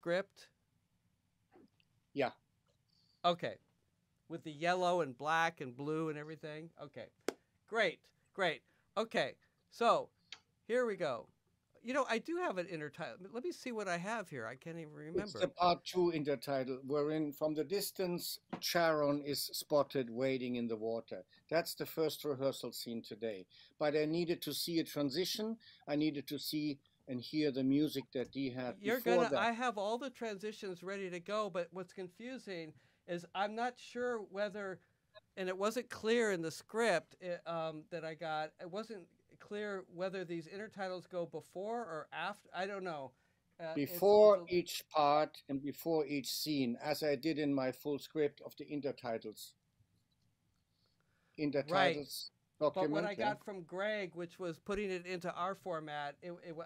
script? Yeah. Okay. With the yellow and black and blue and everything? Okay. Great. Great. Okay. So here we go. You know, I do have an intertitle. Let me see what I have here. I can't even It's the remember. part 2 intertitle, wherein from the distance Charon is spotted wading in the water. That's the first rehearsal scene today. But I needed to see a transition. I needed to see and hear the music that Dee had before that. I have all the transitions ready to go, but what's confusing is I'm not sure whether, and it wasn't clear in the script that I got, it wasn't clear whether these intertitles go before or after. I don't know. It's Before each part and before each scene, as I did in my full script of the intertitles. right. Intertitles But what document, I yeah. got from Greg, which was putting it into our format,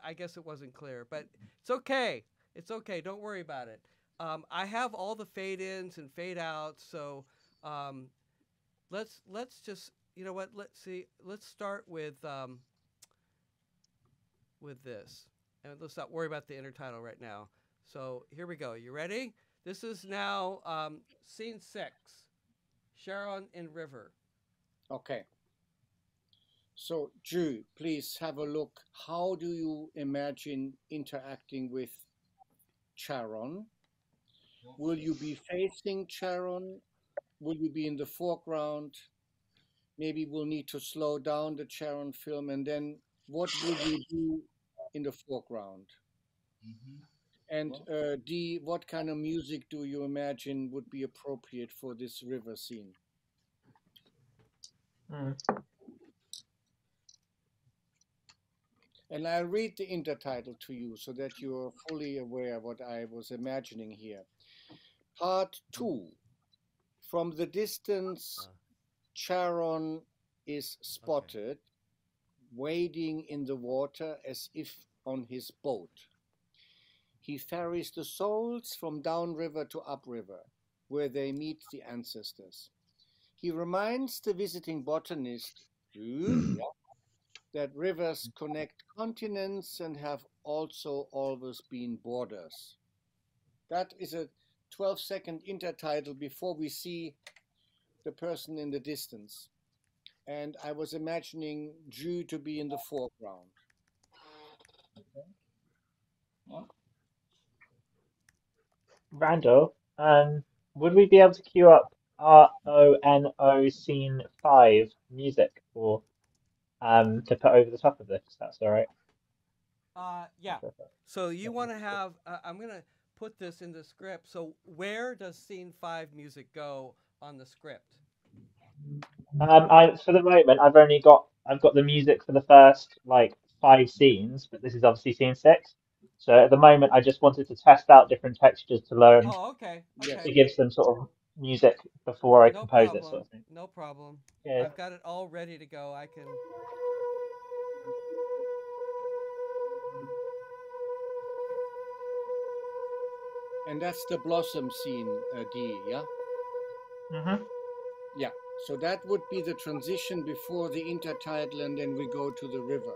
I guess it wasn't clear, but it's okay. It's okay. Don't worry about it. I have all the fade ins and fade outs, so um, let's just you know what? Let's see. Let's start with this, and let's not worry about the intertitle right now. So here we go. You ready? This is now scene 6, Sharon in River. Okay. So, Drew, please have a look. How do you imagine interacting with Charon? Will you be facing Charon? Will you be in the foreground? Maybe we'll need to slow down the Charon film. And then what will you do in the foreground? And Dee, what kind of music do you imagine would be appropriate for this river scene? Mm. And I'll read the intertitle to you so that you're fully aware what I was imagining here. Part 2. From the distance, Charon is spotted wading in the water as if on his boat. He ferries the souls from downriver to upriver, where they meet the ancestors. He reminds the visiting botanist that rivers connect continents and have also always been borders. That is a 12-second intertitle before we see the person in the distance. And I was imagining Drew to be in the foreground. Randall, would we be able to queue up RONO Scene 5 music for to put over the top of this? That's all right. Yeah. So you want to have? I'm gonna put this in the script. So where does scene 5 music go on the script? I for the moment I've got the music for the first like 5 scenes, but this is obviously scene 6. So at the moment I just wanted to test out different textures to learn Oh, okay. Yes. to give some sort of music before I No compose it sort problem. of thing. No problem. Yeah. I've got it all ready to go. I can. And that's the blossom scene, D, yeah? Mm-hmm. Yeah. So that would be the transition before the intertitle, and then we go to the river.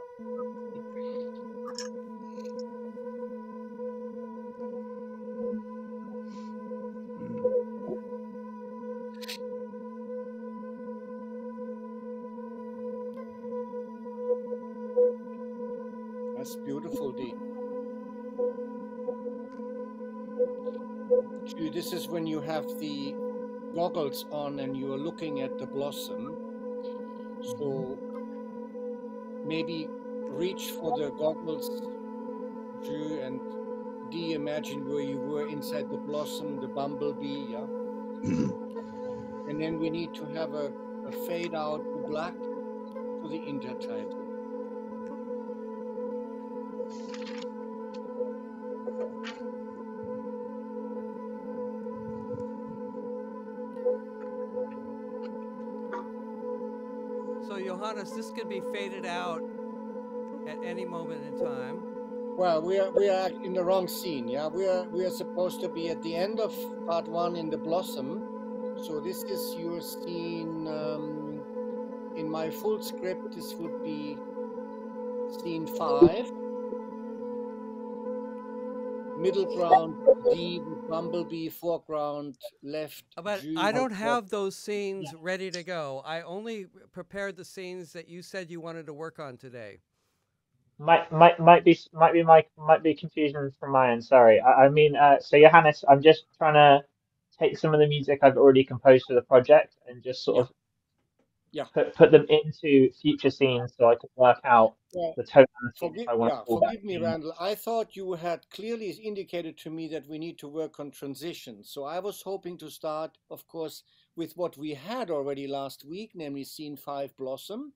That's beautiful, D. This is when you have the goggles on and you are looking at the blossom. So maybe reach for the goggles, Drew, and imagine where you were inside the blossom, the bumblebee, yeah? And then we need to have a fade out to black for the intertitle. So Johannes, this could be faded out at any moment in time. Well, we are in the wrong scene, yeah. We are supposed to be at the end of part 1 in the blossom. So this is your scene. In my full script, this would be scene 5. middle ground D with Bumblebee, foreground left But Ju I with don't have those scenes ready to go. I only prepared the scenes that you said you wanted to work on today. Might be confusion from my end. Sorry. I mean, so Johannes, I'm just trying to take some of the music I've already composed for the project and just sort yeah, of yeah. put them into future scenes so I can work out Well, the tonality if I want to pull back forgive me, scenes. Randall. I thought you had clearly indicated to me that we need to work on transitions. So I was hoping to start, of course, with what we had already last week, namely scene 5, Blossom.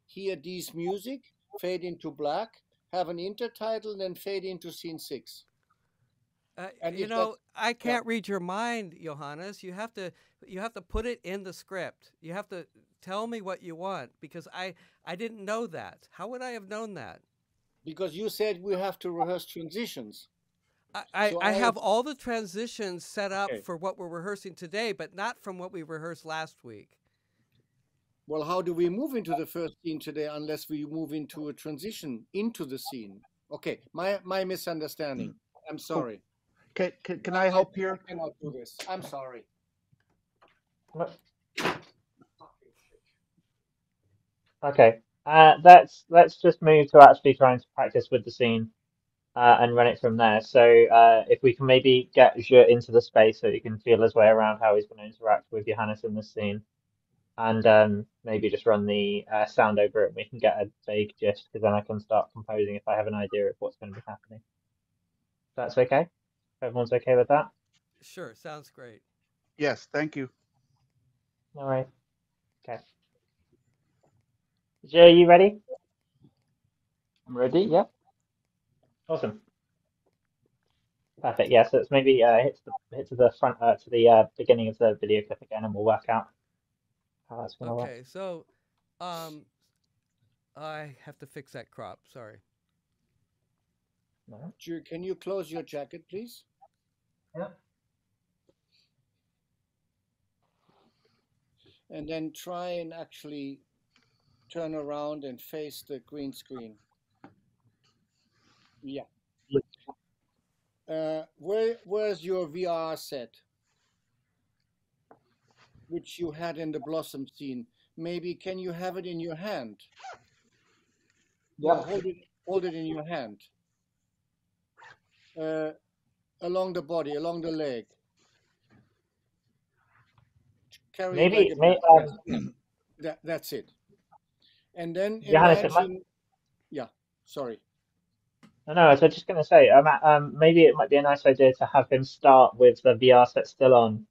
Hear Dee's music, fade into black, have an intertitle, then fade into scene 6. And You if that, know, I yeah, can't read your mind, Johannes. You have to put it in the script. You have to tell me what you want because I didn't know that. How would I have known that? because you said we have to rehearse transitions. I have all the transitions set up Okay. for what we're rehearsing today, but not from what we rehearsed last week. Well, how do we move into the first scene today unless we move into a transition into the scene? Okay, my misunderstanding. I'm sorry. Can I help here? I cannot do this. I'm sorry. Okay. Let's just move to actually trying to practice with the scene and run it from there. So if we can maybe get Je into the space so he can feel his way around how he's going to interact with Johannes in this scene. And maybe just run the sound over it and we can get a vague gist because then I can start composing if I have an idea of what's going to be happening. That's okay? Everyone's okay with that? Sure, sounds great. Yes, thank you. All right. Okay. Jay, you ready? I'm ready, yeah. Awesome. Perfect. Yeah, so it's maybe hit to the front to the beginning of the video clip again and we'll work out how that's going to work. Okay, so I have to fix that crop. Sorry. No. Drew, can you close your jacket, please? Yeah. And then try and actually turn around and face the green screen. Yeah. Where's your VR set, which you had in the Blossom scene? Maybe can you have it in your hand? Yeah. No, hold it in your hand. Along the body, along the leg. Carry it like Maybe, a may, bag. That's it. And then Johannes, imagine. Yeah, sorry. no, I was just going to say, maybe it might be a nice idea to have him start with the VR set still on,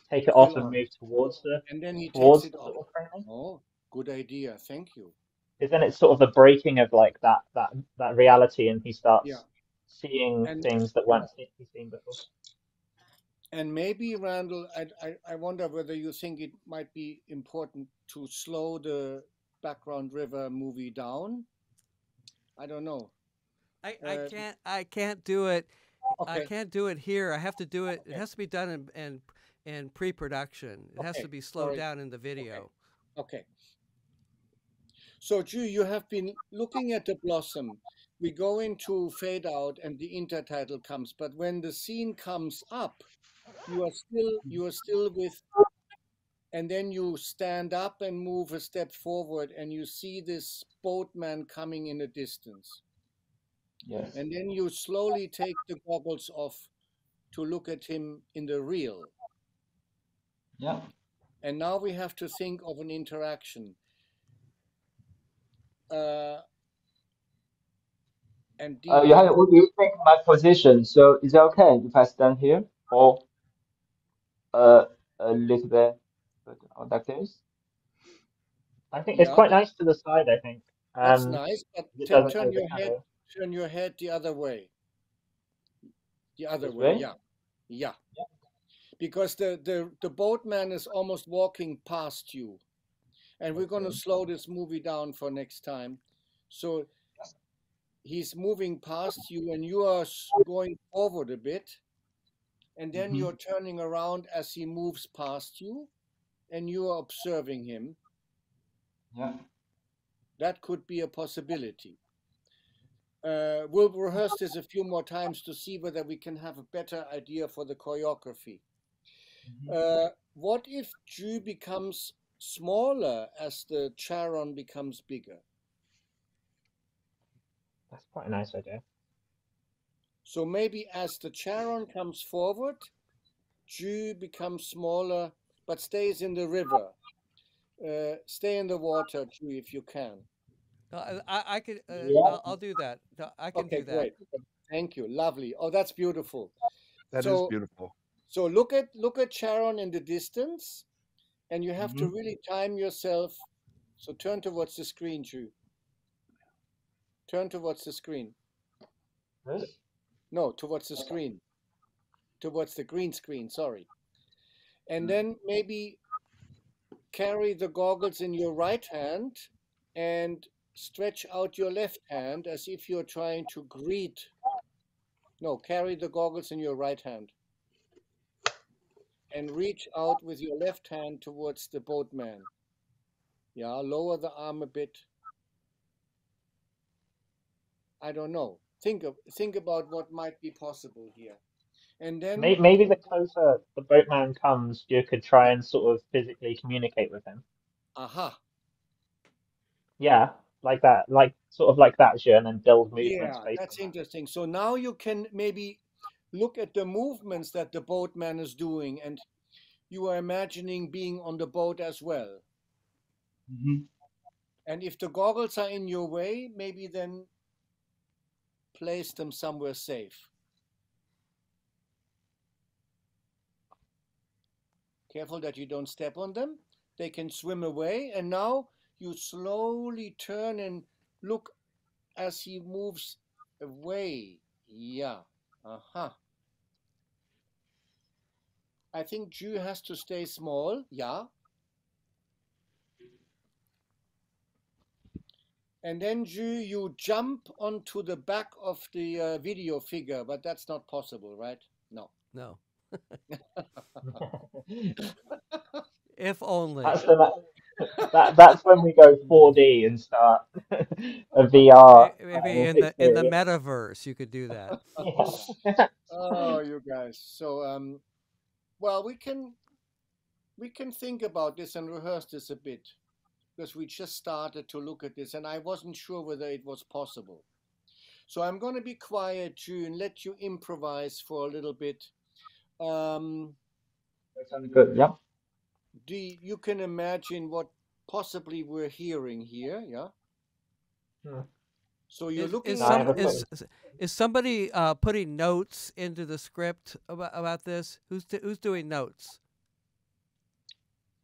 take it off Still and on. move towards the And then he takes towards it the off. sort of framing. Oh, good idea. Thank you. Because then it's sort of the breaking of like that reality, and he Yeah. starts seeing And things that weren't seen before. and maybe, Randall, I wonder whether you think it might be important to slow the background river movie down. I don't know. I can't do it. I Okay. can't do it here. I have to do it. It has to be done in pre-production. It has Okay. to be slowed Sorry. down in the video. Okay. So, Drew, you have been looking at the Blossom. We go into fade out and the intertitle comes, but when the scene comes up, you are still with, and then you stand up and move a step forward and you see this boatman coming in the distance. Yes. And then you slowly take the goggles off to look at him in the real. Yeah. And now we have to think of an interaction. And Johan, what do you think my position? So is it okay if I stand here or uh, a little bit like this? I think it's yeah, quite nice to the side. I think that's nice, but it doesn't turn overshadow your head the other way. The other This way, way? yeah. Yeah. Because the boatman is almost walking past you. And we're going to Okay. slow this movie down for next time. So he's moving past you and you are going forward a bit. And then Mhm. you're turning around as he moves past you and you are observing him. Yeah. That could be a possibility. We'll rehearse this a few more times to see whether we can have a better idea for the choreography. What if Ju becomes smaller as the Charon becomes bigger? That's quite a nice idea. So maybe as the Charon comes forward, Ju becomes smaller but stays in the river. Stay in the water, Ju, if you can. I could. Yeah. I'll do that. I can Okay, do that. great. Thank you. Lovely. Oh, that's beautiful. That is So, beautiful. so look at Charon in the distance, and you have to Mhm. really time yourself. So turn towards the screen, Ju. Turn towards the screen. This? No, towards the screen. Towards the green screen, sorry. And then maybe carry the goggles in your right hand and stretch out your left hand as if you're trying to greet. No, carry the goggles in your right hand and reach out with your left hand towards the boatman. Yeah, lower the arm a bit. I don't know. Think about what might be possible here. And then, Maybe the closer the boatman comes, you could try and sort of physically communicate with him. aha, Yeah, like that, like sort of like that, and then build movements yeah, based on that's that. interesting. So now you can maybe look at the movements that the boatman is doing, and you are imagining being on the boat as well. Mhm. And if the goggles are in your way, maybe then place them somewhere safe. Careful that you don't step on them. They can swim away. And now you slowly turn and look as he moves away. Yeah. Aha. I think Ju has to stay small. Yeah. And then Ju, you jump onto the back of the video figure, but that's not possible, right? No. No. If only. That's that's when we go 4D and start a VR Maybe in the experience. metaverse you could do that. Yeah. Oh, you guys. So, well, we can think about this and rehearse this a bit because we just started to look at this and I wasn't sure whether it was possible. So I'm going to be quiet, June, let you improvise for a little bit. That sounds good. Yeah. You can imagine what possibly we're hearing here, yeah? Hmm. So you're Is looking No, I at have a this. quick. is somebody putting notes into the script about this? Who's doing notes?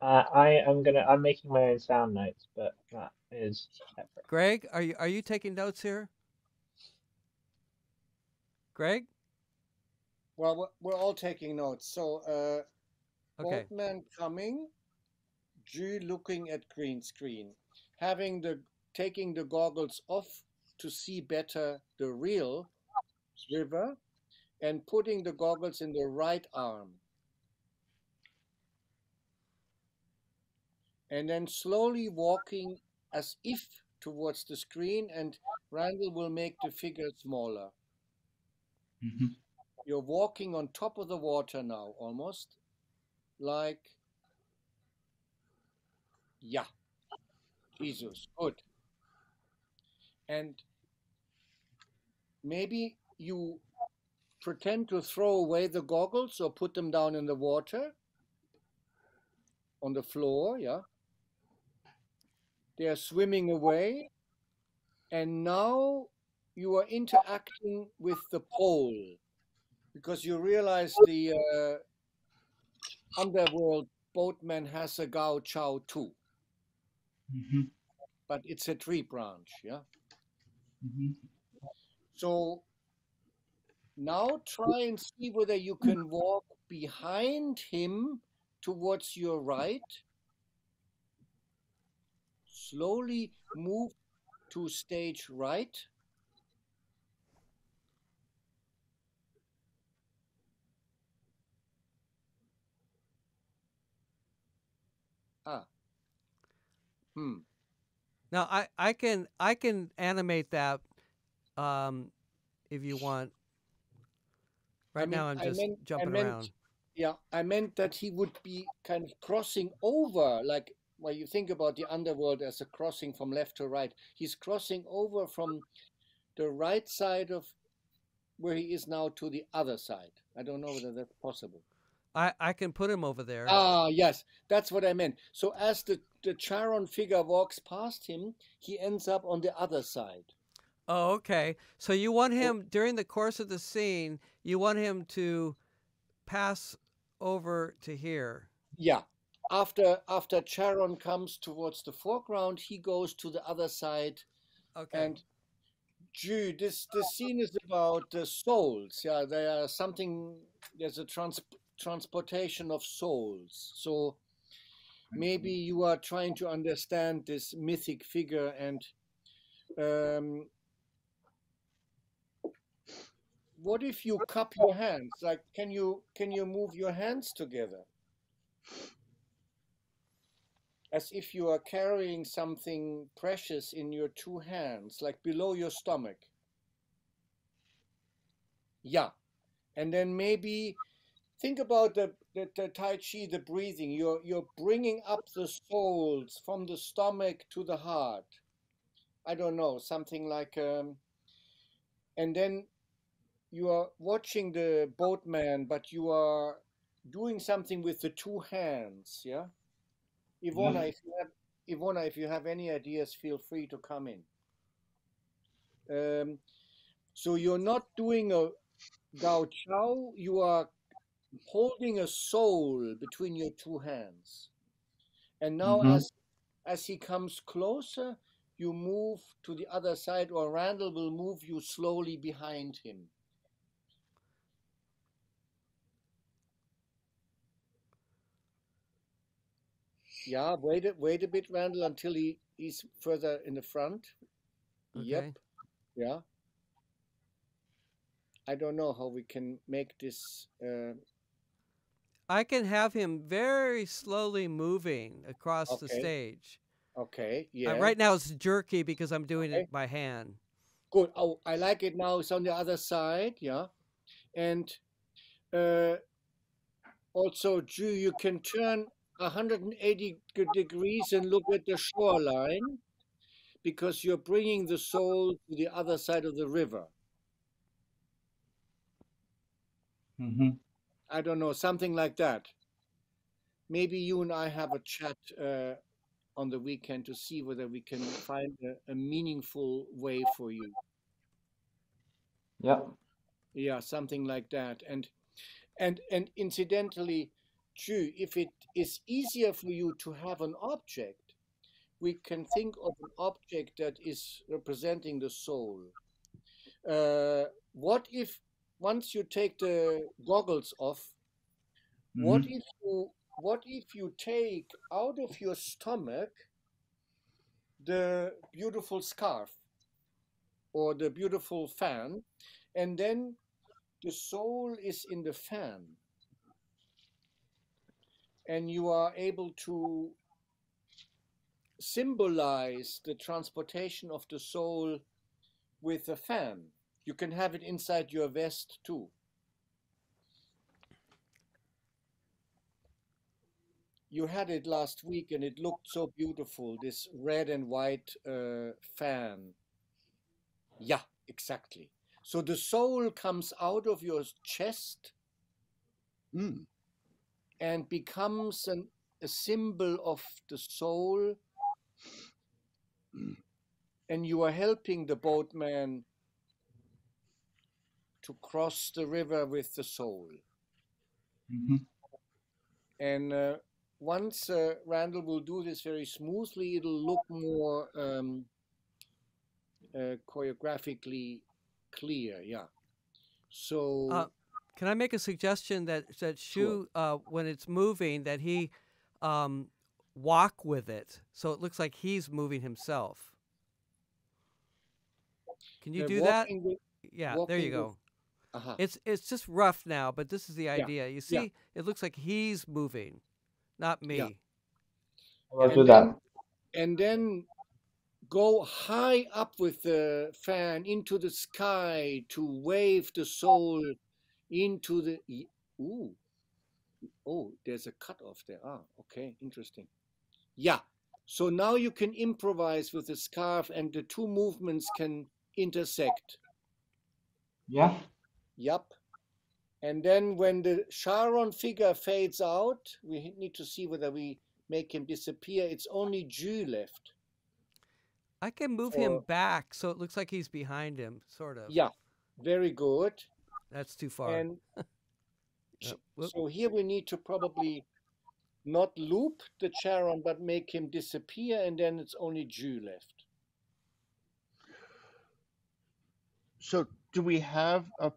I'm making my own sound notes, but that is separate. Greg, are you taking notes here? Greg? Well, we're all taking notes. So, Okay. boatman coming, Ju looking at green screen, taking the goggles off to see better the real river, and putting the goggles in the right arm. And then slowly walking as if towards the screen, and Randall will make the figure smaller. Mhm. You're walking on top of the water now, almost like, yeah, Jesus, good. And maybe you pretend to throw away the goggles or put them down in the water on the floor, yeah. They are swimming away, and now you are interacting with the pole because you realize the underworld boatman has a Gao Chow too, Mhm. but it's a tree branch, yeah. Mhm. So now try and see whether you can walk behind him towards your right. Slowly move to stage right. Ah, hmm. Now I can animate that if you want. I Right mean, now, I'm I just meant, jumping around. yeah, I meant that he would be kind of crossing over, like when you think about the underworld as a crossing from left to right. He's crossing over from the right side of where he is now to the other side. I don't know whether that's possible. I can put him over there. Ah, yes, that's what I meant. So as the Charon figure walks past him, he ends up on the other side. Oh, okay. So you want him during the course of the scene, you want him to pass over to here. Yeah. After Charon comes towards the foreground, he goes to the other side. Okay. And Jude, this scene is about the souls. Yeah, there's a transportation of souls. So maybe you are trying to understand this mythic figure, and what if you cup your hands? Like, can you move your hands together? As if you are carrying something precious in your two hands, like below your stomach. Yeah. And then maybe think about the Tai Chi, the breathing. You're bringing up the souls from the stomach to the heart. I don't know, something like, and then you are watching the boatman, but you are doing something with the two hands. Yeah. Ivona, if you have any ideas, feel free to come in. So you're not doing a Gao Chao, you are holding a soul between your two hands. And now as he comes closer, you move to the other side, or Randall will move you slowly behind him. Yeah, wait a bit, Randall, until he's further in the front. Okay. Yep. Yeah. I don't know how we can make this. I can have him very slowly moving across the Okay. stage. Okay. Yeah. Right now it's jerky because I'm doing Okay. it by hand. Good. Oh, I like it now. It's on the other side. Yeah. And also, Ju, you can turn 180 degrees and look at the shoreline, because you're bringing the soul to the other side of the river. I don't know, something like that. Maybe you and I have a chat on the weekend to see whether we can find a meaningful way for you. Yeah. Yeah, something like that. And incidentally, Ju, if it is easier for you to have an object, we can think of an object that is representing the soul. What if, once you take the goggles off, what if you take out of your stomach the beautiful scarf or the beautiful fan, and then the soul is in the fan, and you are able to symbolize the transportation of the soul with a fan. You can have it inside your vest too. You had it last week and it looked so beautiful, this red and white fan. Yeah, exactly. So the soul comes out of your chest and becomes a symbol of the soul. And you are helping the boatman to cross the river with the soul. And once Randall will do this very smoothly, it'll look more choreographically clear. Yeah. So can I make a suggestion that Shu, when it's moving, that he walk with it so it looks like he's moving himself? Can you do that? Yeah, there you go. It's just rough now, but this is the idea. You see, it looks like he's moving, not me. I'll do that. And then go high up with the fan into the sky to wave the soul into the. Ooh, oh, there's a cutoff there. Ah, okay, interesting. Yeah. So now you can improvise with the scarf, and the two movements can intersect. Yeah. Yup. And then when the Sharon figure fades out, we need to see whether we make him disappear. It's only Ju left. I can move him For back so it looks like he's behind him, sort of. yeah, very good. That's too far. And Whoop. so here we need to probably not loop the Charon, but make him disappear, and then it's only Ju left. So do we have a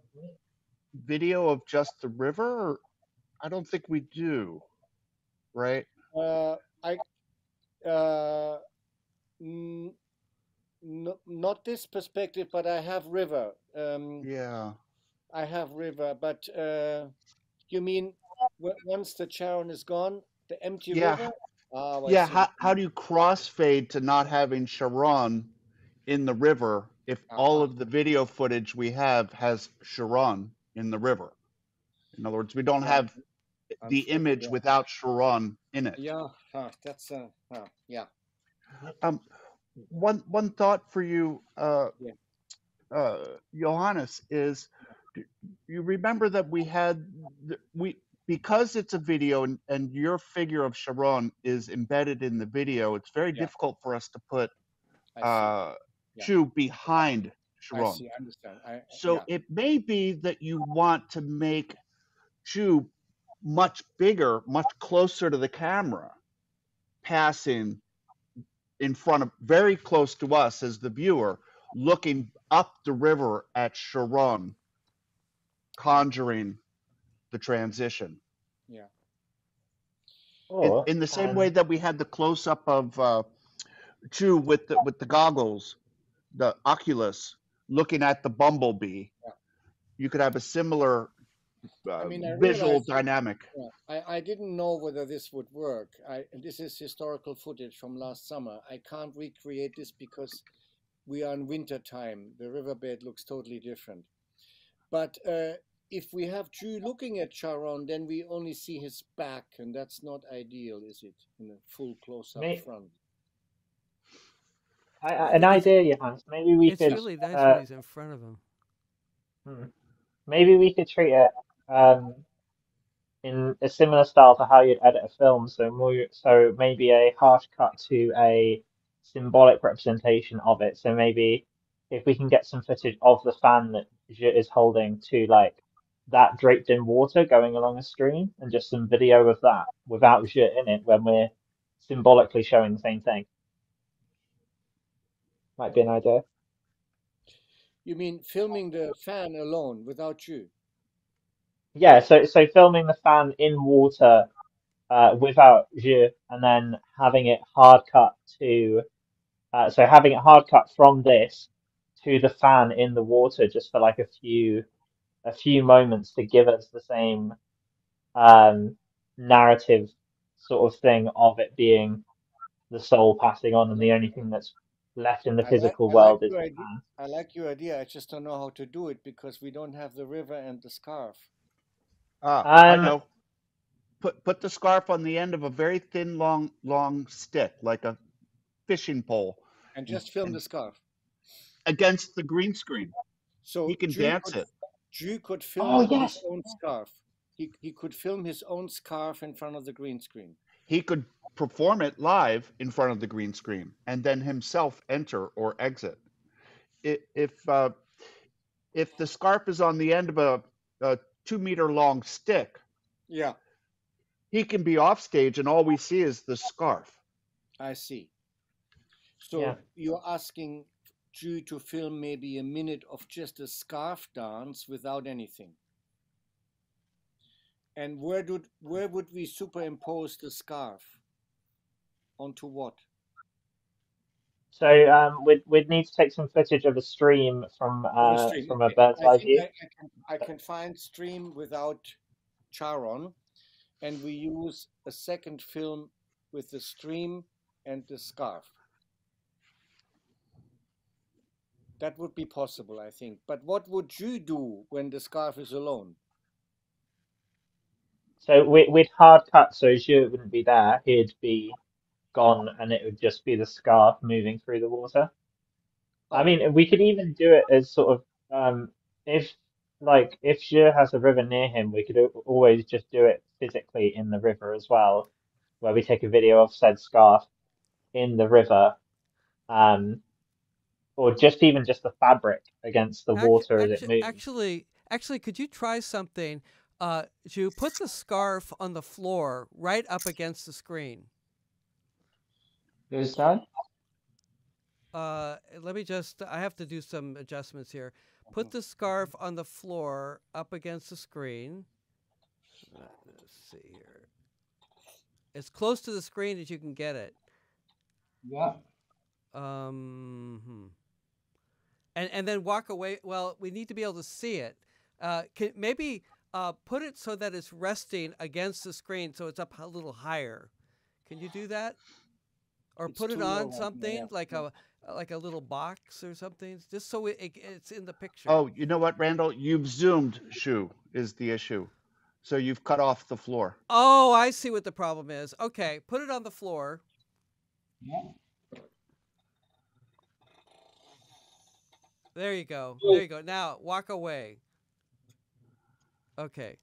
video of just the river? Or I don't think we do, right? Not this perspective, but I have river. Yeah. I have river, but you mean once the Charon is gone, the empty Yeah. river? Oh, I Yeah. see. How do you crossfade to not having Sharon in the river if all of the video footage we have has Sharon in the river? In other words, we don't have the image without Sharon in it. Yeah, that's yeah. One thought for you, Johannes, is you remember that because it's a video and your figure of Sharon is embedded in the video, it's very difficult for us to put Chu behind Sharon. I see, I understand. So it may be that you want to make Chu much bigger, much closer to the camera, passing in front of, very close to us as the viewer, looking up the river at Sharon, conjuring the transition. Yeah. Or In the same way that we had the close up of Chu with the goggles, the Oculus, looking at the bumblebee, you could have a similar visual dynamic. I didn't know whether this would work. This is historical footage from last summer. I can't recreate this because we are in winter time. The riverbed looks totally different. But if we have Chu looking at Charon, then we only see his back, and that's not ideal, is it? In a full close-up front. An idea, Johannes. Maybe we could. It's really nice when he's in front of him. Maybe we could treat it in a similar style to how you'd edit a film. So maybe a harsh cut to a symbolic representation of it. So maybe if we can get some footage of the fan that Je is holding to like that draped in water going along a stream, and just some video of that without Je in it when we're symbolically showing the same thing. Might be an idea. You mean filming the fan alone without you? Yeah, so filming the fan in water without Je, and then having it hard cut to having it hard cut from this to the fan in the water just for like a few moments to give us the same narrative sort of thing of it being the soul passing on, and the only thing that's left in the physical world is the fan. I like your idea. I just don't know how to do it because we don't have the river and the scarf. I know. Put the scarf on the end of a very thin, long stick, like a fishing pole, and just film the scarf against the green screen. So he can dance it. Ju could film his own scarf. He could film his own scarf in front of the green screen. He could perform it live in front of the green screen and then himself enter or exit. If the scarf is on the end of a 2-meter long stick, he can be off stage and all we see is the scarf. I see. So you're asking Ju to film maybe a minute of just a scarf dance without anything. And where would we superimpose the scarf? Onto what? So we'd need to take some footage of a stream from a bird's eye view. I can find stream without Charon, and we use a second film with the stream and the scarf. That would be possible, I think. But what would you do when the scarf is alone? So we'd hard cut so Zhu wouldn't be there. He'd be gone, and it would just be the scarf moving through the water. I Oh, mean, we could even do it as sort of if if Zhu has a river near him, we could always just do it physically in the river as well, where we take a video of said scarf in the river, um, or just the fabric against the water as it moves. Actually, could you try something? You put the scarf on the floor right up against the screen. This side? Let me just, I have to do some adjustments here. Put the scarf on the floor up against the screen. Let's see here. As close to the screen as you can get it. Yeah. And then walk away. Well, we need to be able to see it. Maybe put it so that it's resting against the screen, so it's up a little higher. Can you do that? Or it's put it too on low, something yeah. like a little box or something, just so it's in the picture. Oh, you know what, Randall? You've zoomed, Shu, is the issue. So you've cut off the floor. Oh, I see what the problem is. Okay, put it on the floor. Yeah. There you go. There you go. Now walk away. Okay.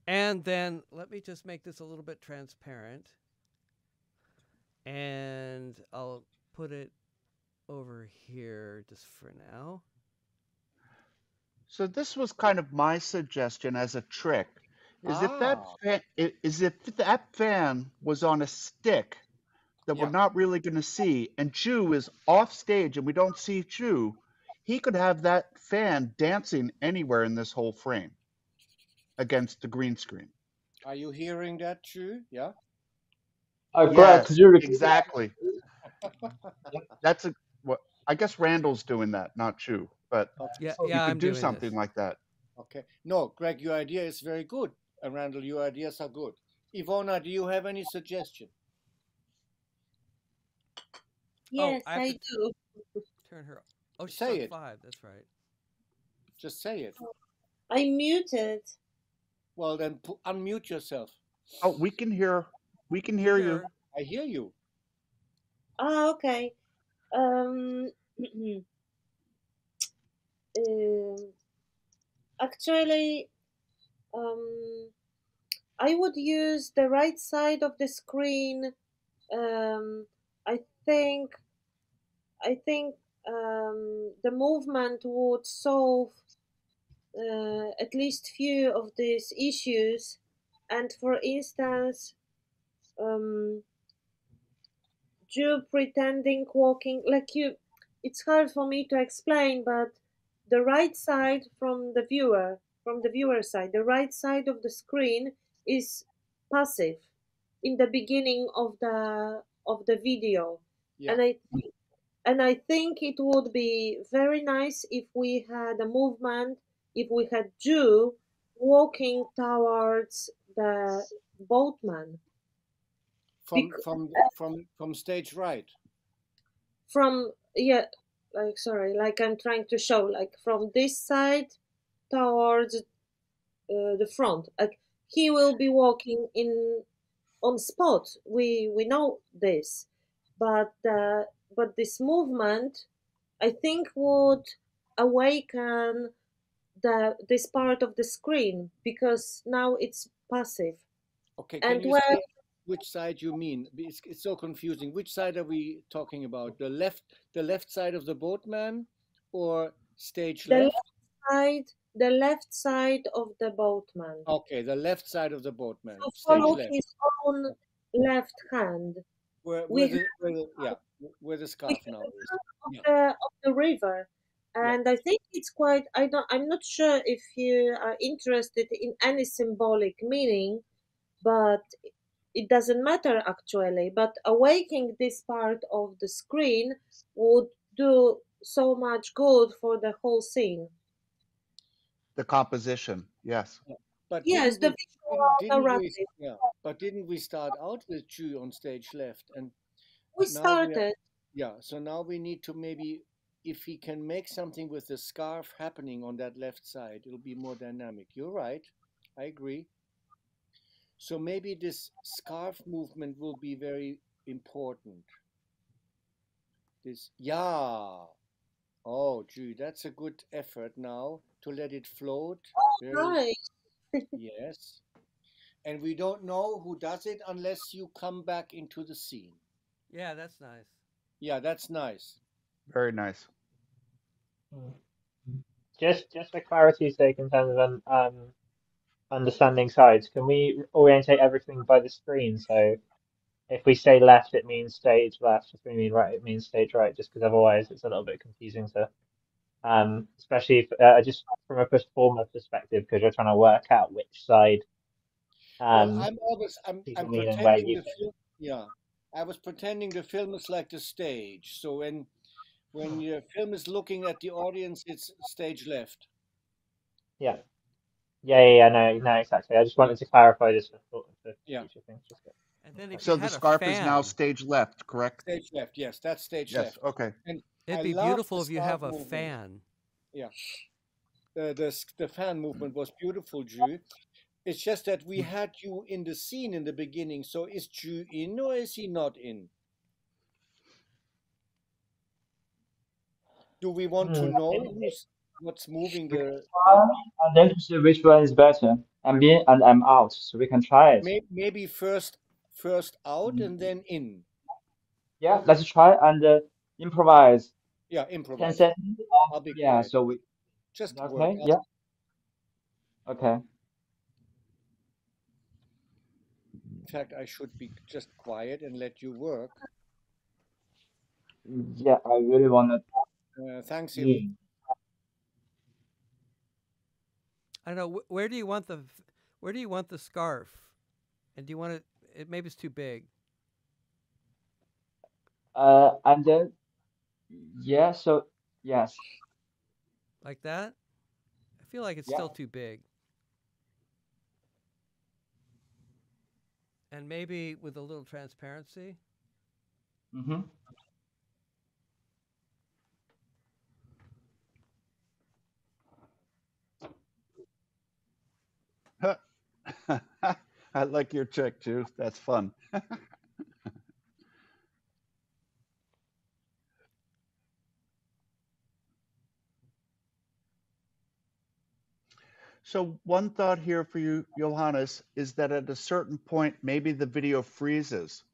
And then let me just make this a little bit transparent. And I'll put it over here just for now. So this was kind of my suggestion as a trick, is if that fan was on a stick that we're Yeah. not really going to see, and Chu is off stage and we don't see Chu, he could have that fan dancing anywhere in this whole frame against the green screen. Are you hearing that, Chu? Yeah. Greg, could Yes, you repeat exactly. that? That's what I guess Randall's doing that, not Chu, but Yeah, So you yeah, could I'm do doing something this. like that. Okay. No, Greg, your idea is very good. And Randall, your ideas are good. Ivona, do you have any suggestion? Yes, I have I to do. turn her. Oh, she's Say on it. 5. That's right. Just say it. I muted. Well, then unmute yourself. Oh, we can hear you. I hear you. Ah, okay. Actually, I would use the right side of the screen. I think the movement would solve at least few of these issues. And for instance, Jew pretending walking like you, it's hard for me to explain, but the right side from the viewer side, the right side of the screen is passive in the beginning of the video. Yeah. And I think it would be very nice if we had a movement, if we had Jew walking towards the boatman. From stage right. From like I'm trying to show, like from this side towards the front. Like he will be walking on spot. We know this, but this movement, I think, would awaken this part of the screen, because now it's passive. Okay, And can you say which side you mean? It's so confusing. Which side are we talking about? The left side of the boatman, or stage left? The left side of the boatman. Okay, the left side of the boatman. So Stage follow left. his own left hand. Where the scarf now is. Of the river. And I think it's quite, I'm not sure if you are interested in any symbolic meaning, but it doesn't matter actually. But awakening this part of the screen would do so much good for the whole scene. The composition, yes. But yes, the visual narrative. But didn't we start out with Chu on stage left? And we started. so now we need to maybe if he can make something with the scarf happening on that left side, it'll be more dynamic. You're right. I agree. So maybe this scarf movement will be very important. This, yeah. Oh, gee, that's a good effort now to let it float. Very, Right. yes. And we don't know who does it unless you come back into the scene. Yeah, that's nice. Yeah, that's nice. Very nice. Just for clarity's sake, in terms of understanding sides, can we orientate everything by the screen? So if we say left, it means stage left. If we mean right, it means stage right. Just because otherwise it's a little bit confusing to, especially if, just from a performer perspective, because you're trying to work out which side Well, people I'm mean and where pretending you the fit. film. Yeah, I was pretending the film is like the stage. So when your film is looking at the audience, it's stage left. Yeah. No, exactly. I just wanted to clarify this for Yeah, future things. Just And then if So you the had a scarf is now fan, stage left, correct? stage left. Yes, that's stage Yes. left. Okay. And it'd I be love beautiful the if you scarf have a movement. fan. Yeah, the fan movement was beautiful, Ju. It's just that we had you in the scene in the beginning. So is Ju in or is he not in? Do we want to know what's moving We can the try and then to see which one is better. I'm in and I'm out, so we can try it. maybe first out and then in. Yeah, let's try and improvise. Yeah, 10 improvise. seconds. I'll be Yeah, quiet. so we. Just work. Okay, yeah. Okay. In fact, I should be just quiet and let you work. Yeah, I really want Thanks, to. Ivan. I don't know where do you want the scarf, and do you want it? Maybe it's too big. And then, yeah, so, yes. Like that. I feel like it's Yeah. still too big. And maybe with a little transparency. Mm-hmm. I like your trick, Ju. That's fun. So one thought here for you, Johannes, is that at a certain point, maybe the video freezes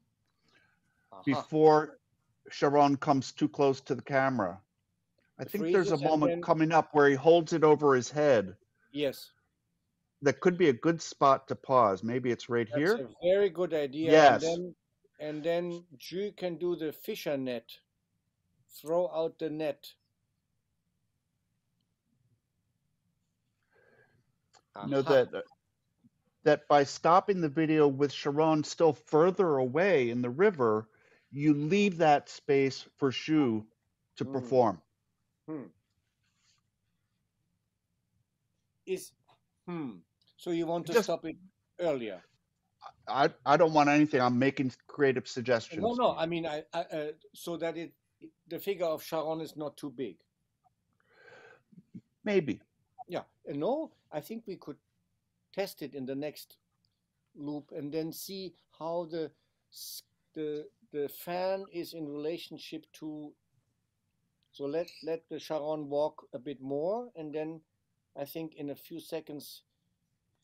before Sharon comes too close to the camera. I think there's a moment coming up where he holds it over his head. Yes. That could be a good spot to pause. Maybe it's right here. That's a very good idea. Yes. And then Ju can do the fisher net. Throw out the net. You know that by stopping the video with Sharon still further away in the river, you leave that space for Shu to perform. So you want to stop it earlier? I don't want anything. I'm making creative suggestions. No. I mean, so that the figure of Sharon is not too big. Maybe. Yeah. No, I think we could test it in the next loop and then see how the fan is in relationship to. So let the Sharon walk a bit more, and then I think in a few seconds.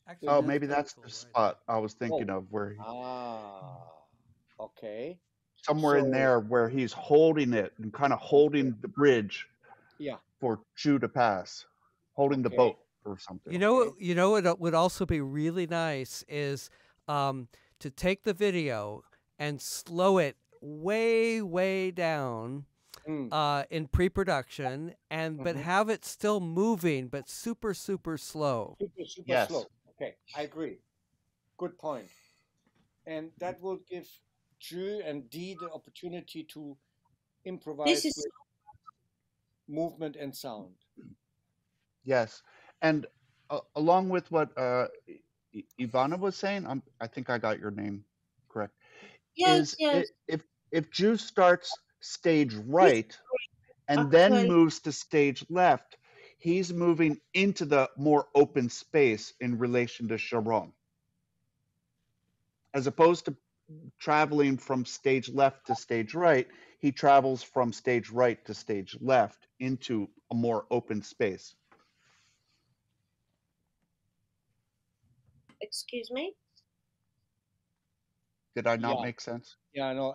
Actually, maybe that's the spot I was thinking of where. Okay. Somewhere in there where he's holding it and kind of holding the bridge. Yeah. For Shu to pass, holding the boat or something. You know what would also be really nice is to take the video and slow it way down in pre-production, but have it still moving, but super slow. Super slow. Okay, I agree. Good point. And that will give Ju and Dee the opportunity to improvise with movement and sound. Yes, and along with what Ivana was saying, I think I got your name correct. Yes. If Ju starts stage right and then Actually, moves to stage left, he's moving into the more open space in relation to Sharon, as opposed to traveling from stage left to stage right. He travels from stage right to stage left into a more open space. excuse me. Did I not Yeah, make sense? yeah, no,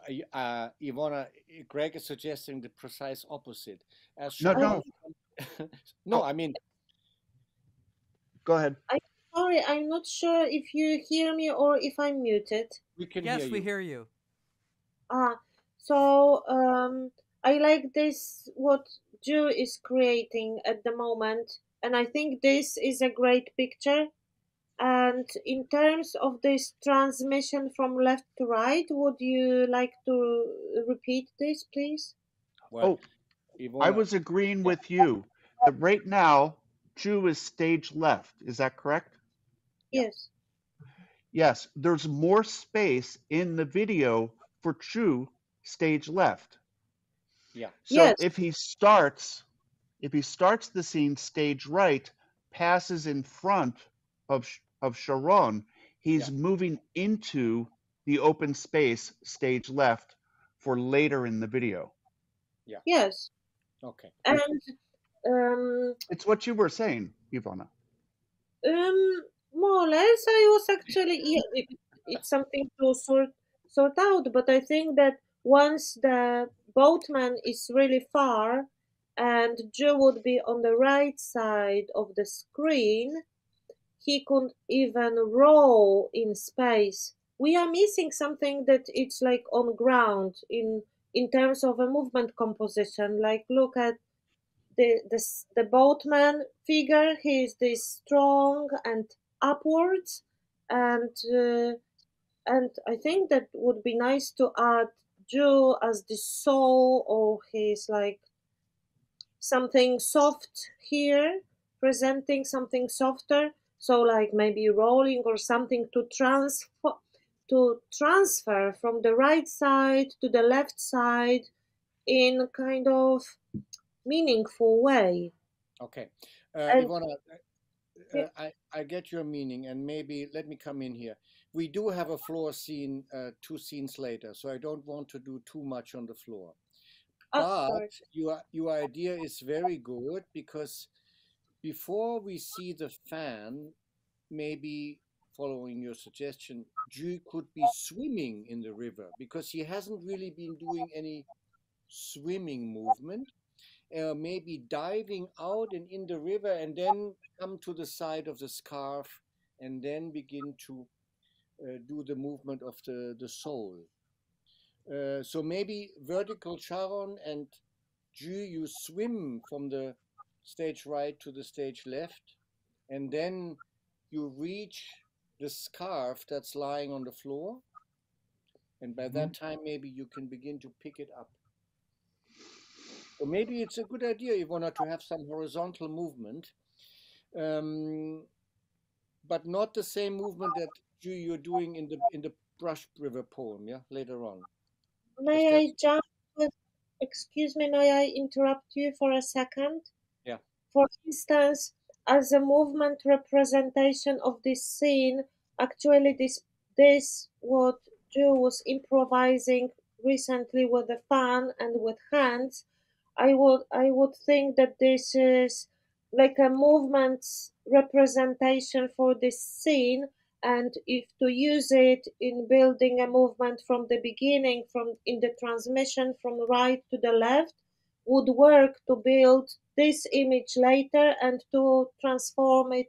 Ivona, Greg is suggesting the precise opposite. As No, I, Sharon, no. no, Oh, I mean, go ahead. I'm sorry, I'm not sure if you hear me or if I'm muted. we can hear Yes, we you. hear you. Ah, so I like this what Jew is creating at the moment, and I think this is a great picture. And in terms of this transmission from left to right, would you like to repeat this, please? Well, Oh, I Ivona, was agreeing yeah, with you that right now, Chu is stage left. Is that correct? yeah, Yes. Yes, there's more space in the video for Chu stage left. yeah, So Yes. if he starts the scene stage right, passes in front of Sharon, yeah, he's moving into the open space stage left for later in the video. yeah. Yes. Okay. And um, It's what you were saying, Ivana. um, more or less, I was actually it's something to sort out. But I think that once the boatman is really far, and Joe would be on the right side of the screen, he could even roll in space. We are missing something that it's like on ground in terms of a movement composition. Like look at the boatman figure. He is this strong and upwards, and and I think that would be nice to add Joe as the soul, or he's like something soft here, presenting something softer. So like maybe rolling or something to transfer from the right side to the left side in kind of meaningful way. Okay. And Ivona, I get your meaning, and maybe let me come in here. We do have a floor scene, two scenes later, so I don't want to do too much on the floor. But sorry. your idea is very good, because before we see the fan, maybe following your suggestion, Ju could be swimming in the river, because he hasn't really been doing any swimming movement. Maybe diving out and in the river, and then come to the side of the scarf, and then begin to do the movement of the soul. So maybe vertical Charon and Ju, you swim from the stage right to the stage left, and then you reach the scarf that's lying on the floor, and by Mhm. that time maybe you can begin to pick it up. So maybe it's a good idea, Ivona, to have some horizontal movement, um, but not the same movement that you're doing in the Brush River poem, yeah, later on, because May I that's jump with, excuse me, may I interrupt you for a second? yeah, For instance, as a movement representation of this scene, actually this what Joe was improvising recently with the fan and with hands. I would think that this is like a movement representation for this scene, and if to use it in building a movement from the beginning, from in the transmission from right to the left, would work to build this image later and to transform it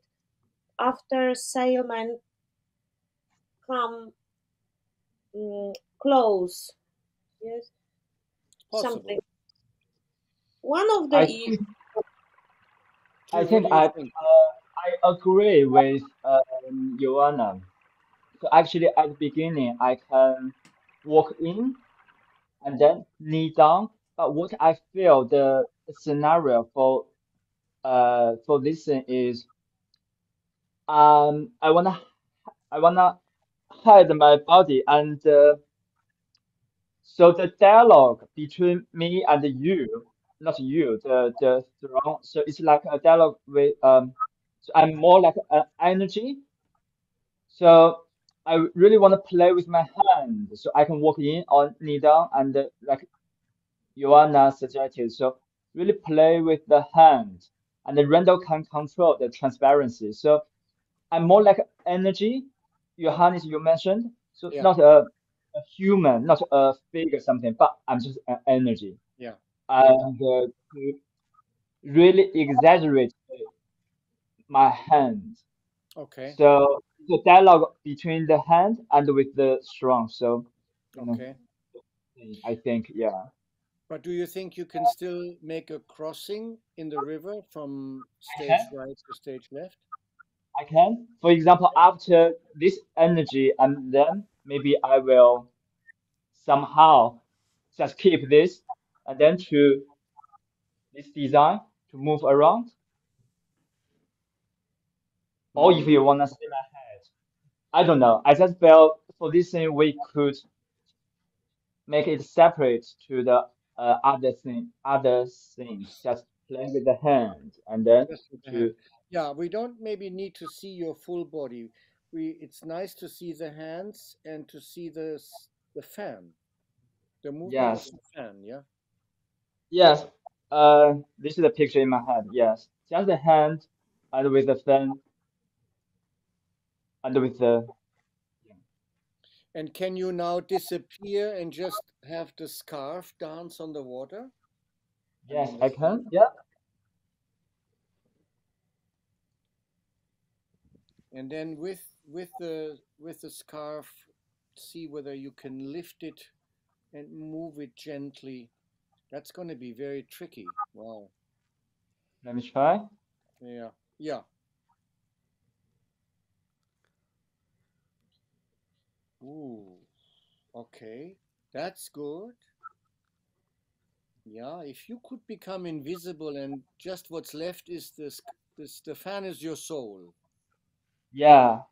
after sailmen come close. Yes, possible. something. One of I the think I Ju, what think do you think? I agree with Joanna. So actually, at the beginning, I can walk in and then knee down. But what I feel the scenario for this thing is I wanna hide my body and so the dialogue between me and you. not you, the throne. So it's like a dialogue with so I'm more like an energy. So I really want to play with my hand, so I can walk in or knee down, and like Joanna suggested, so really play with the hand, and the Randall can control the transparency. So I'm more like energy. Johannes, you mentioned, so Yeah, not a human, not a figure something, but I'm just an energy. yeah, yeah. And to really exaggerate my hand. Okay, So the dialogue between the hand and with the strong. So, you know, okay. I think, yeah, But do you think you can still make a crossing in the river from I stage can. right to stage left? I can. For example, after this energy, and then maybe I will somehow just keep this and then to this design to move around. Or if Hmm. you want to see my head, I don't know. I just felt for this thing we could make it separate to the other things. Just play with the hand and then Just with the hand. to Yeah, we don't maybe need to see your full body. It's nice to see the hands and to see the fan, the movement of yes, the fan. Yeah. yes. This is the picture in my head. Yes, just the hand and with the fan and with the And can you now disappear and just have the scarf dance on the water? yes, I can. Yeah. And then with the scarf, see whether you can lift it and move it gently. That's going to be very tricky. Wow. Let me try. Yeah. Yeah. Ooh. Okay. That's good. Yeah. If you could become invisible and just what's left is the fan is your soul. Yeah.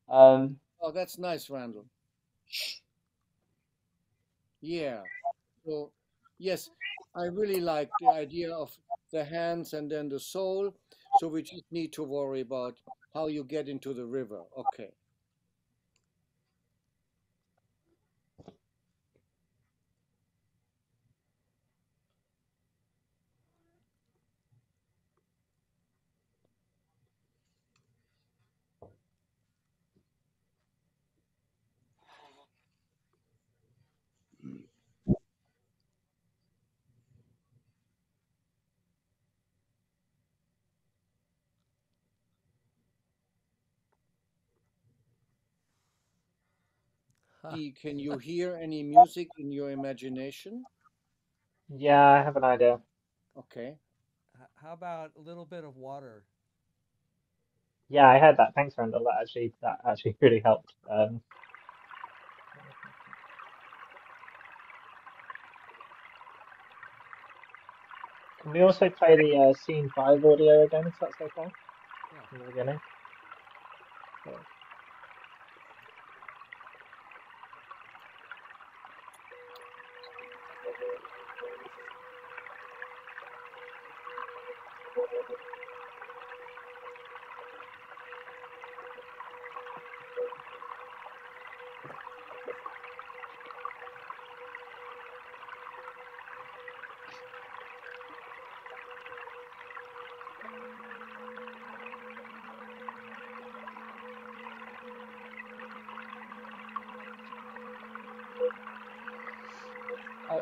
Um. Oh, that's nice, Randall. Yeah. So, yes, I really like the idea of the hands and then the soul. So we just need to worry about how you get into the river. Okay. Huh. Can you hear any music in your imagination? Yeah, I have an idea. Okay. How about a little bit of water? Yeah, I heard that. Thanks, Randall. That actually really helped. Can we also play the scene 5 audio again, if that's okay, Yeah. from the beginning? Yeah.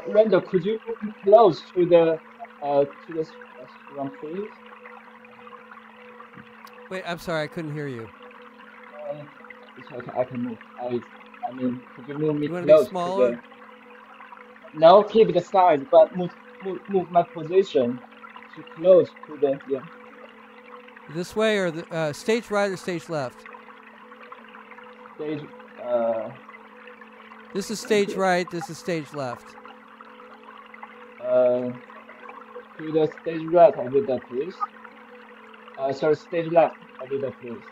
Randall, could you move close to the restaurant, please? Wait, I'm sorry, I couldn't hear you. Uh, it's okay, I can move. I mean, could you move me You want to be close to smaller? the? No, keep the size, but move my position to close to the yeah This way or the stage right or stage left? stage. Uh, This is thank stage you. right. This is stage left. Uh, to the stage right, I did that, please. Sorry, stage left, I did that, please.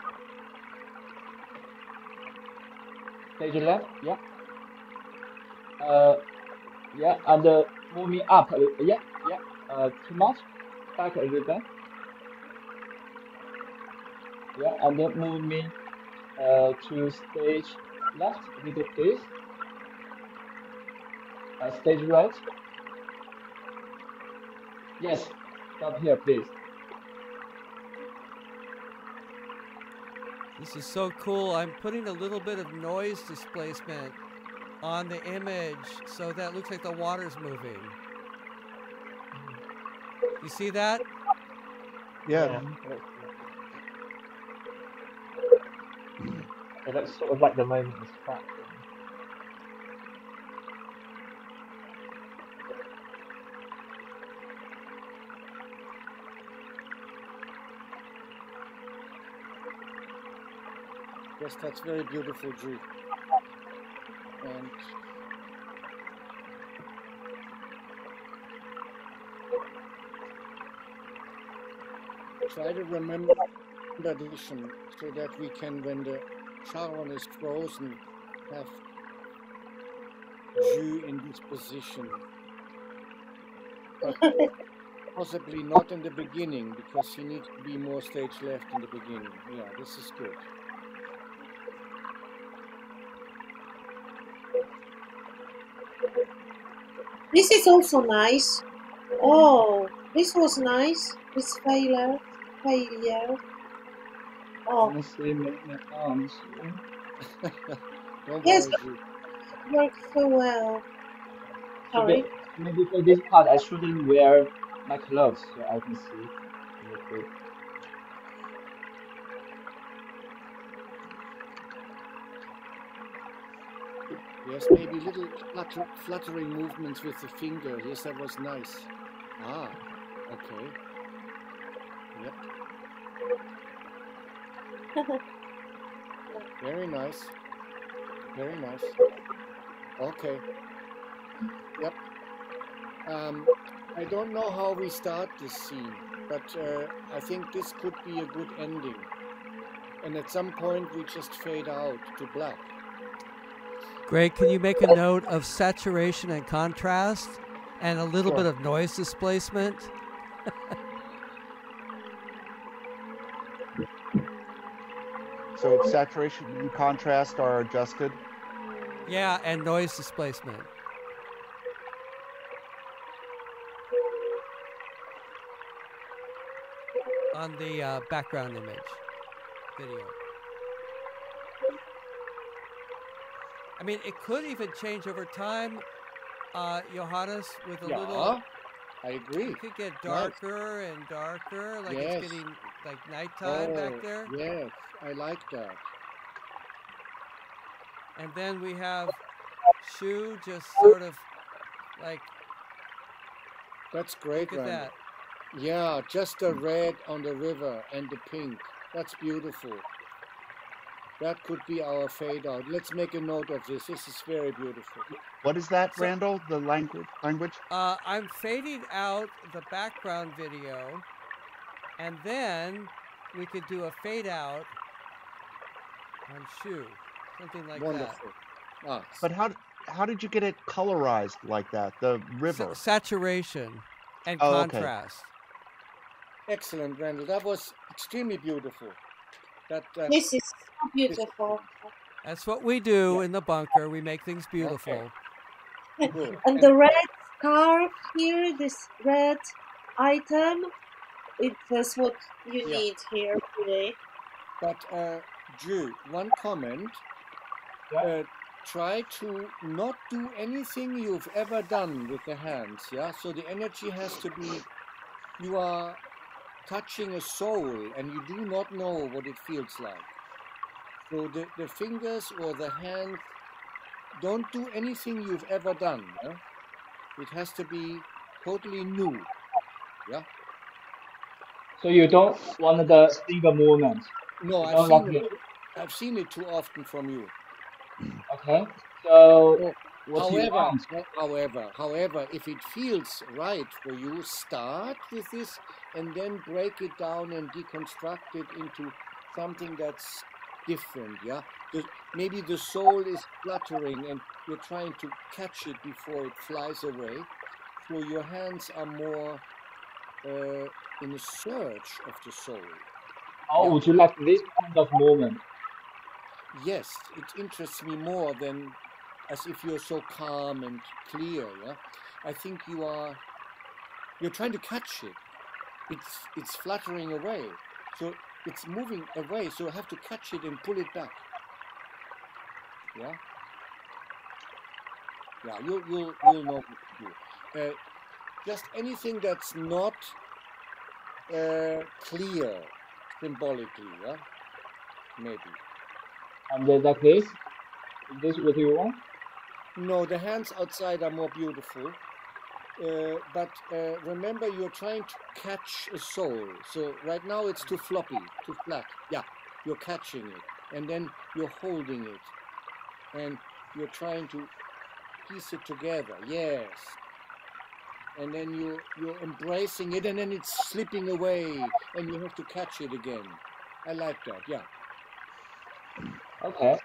Stage left, yeah. Uh, yeah, and move me up. Yeah. Yeah. Too much. Back a little bit. Yeah, and then move me to stage left a little, please. Stage right. Yes. Stop here, please. This is so cool. I'm putting a little bit of noise displacement on the image so that looks like the water's moving. You see that? Yeah. Yeah. It looks sort of like the moment is trapped in. Yes, that's very beautiful, Drew. And try to remember the addition so that we can, when the Charon is frozen, have Drew in this position. But possibly not in the beginning, because he needs to be more stage left in the beginning. Yeah, this is good. This is also nice. Oh, this was nice. This failure. Oh, Can you see my arms? Don't yes, worry, Drew. it worked so well. So Sorry. maybe for this part, I shouldn't wear my clothes so I can see a little bit. Yes, maybe little fluttering movements with the finger. Yes, that was nice. Ah, okay. Yep. Very nice. Very nice. Okay. Yep. I don't know how we start this scene, but I think this could be a good ending. And at some point we just fade out to black. Greg, can you make a note of saturation and contrast and a little Sure. bit of noise displacement? So saturation and contrast are adjusted. Yeah, and noise displacement. On the background image video. I mean, it could even change over time, Johannes, with a little. I agree. It could get darker and darker, like Yes. it's getting like nighttime back there. Yes, I like that. And then we have Shu just sort of like. That's great, Look at Randall. that. Yeah, just the red on the river and the pink. That's beautiful. That could be our fade out. Let's make a note of this. This is very beautiful. What is that, So- Randall? The language? I'm fading out the background video, and then we could do a fade out on Shu, something like Wonderful. Ah, But how did you get it colorized like that? The that. river. Saturation and Oh, okay. contrast. excellent, Randall. That was extremely beautiful. That This is so beautiful. That's what we do in the bunker. We make things beautiful. good. And the red scarf here, this red item, it's what you Yeah. need here today. But Drew, one comment. Yeah. Try to not do anything you've ever done with the hands. Yeah. So the energy has to be. You are touching a soul, and you do not know what it feels like. So the fingers or the hands, don't do anything you've ever done. Yeah? It has to be totally new. Yeah. So you don't want the single movement. No, You I've don't seen like it. it. I've seen it too often from you. Okay. So So, what you want? however, if it feels right for you, start with this and then break it down and deconstruct it into something that's different. Yeah. Maybe the soul is fluttering and you're trying to catch it before it flies away. So your hands are more in a search of the soul. Oh, Yeah. would you like this kind of moment? Yes, it interests me more than as if you're so calm and clear. Yeah, I think you're trying to catch it. It's fluttering away, so it's moving away. So you have to catch it and pull it back. Yeah, yeah. You'll know what to do. Just anything that's not clear symbolically. Yeah, maybe. And then like this? Is this what you want? No, the hands outside are more beautiful. But remember, you're trying to catch a soul. So right now it's too floppy, too flat. Yeah, you're catching it, and then you're holding it, and you're trying to piece it together. Yes, and then you're embracing it, and then it's slipping away, and you have to catch it again. I like that. Yeah. Okay.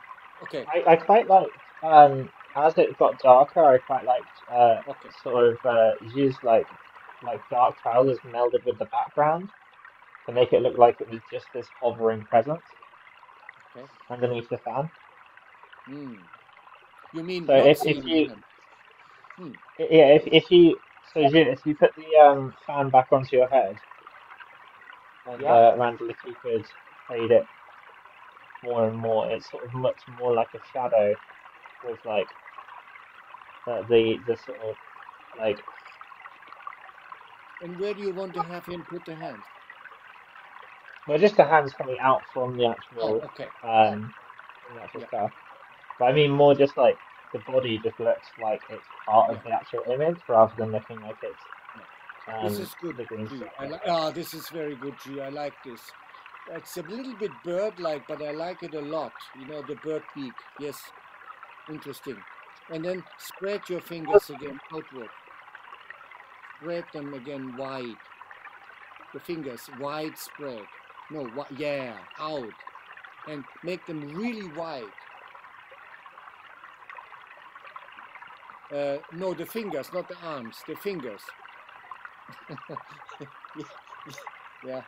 Okay. I quite liked as it got darker. I quite liked Okay. sort of use like dark trousers melded with the background to make it look like it was just this hovering presence Okay. underneath the fan. Hmm. You mean So not if seeing the you hand? Hmm. yeah if you so Jun, if you put the fan back onto your head and Yeah. Randall, if you could fade it more and more, it's sort of much more like a shadow with like the sort of like And where do you want to have him put the hand? well just the hands coming out from Oh, okay. from the actual Yeah. scarf. But I mean more just like the body just looks like it's part of Yeah. the actual image rather than looking like it's This is good, the green G. screen. This is very good, G. I like this. It's a little bit bird-like, but I like it a lot. You know, the bird beak. Yes, interesting. And then spread your fingers again outward. Spread them again wide. The fingers wide spread. No, yeah, out. And make them really wide. No, the fingers, not the arms. The fingers. Yeah.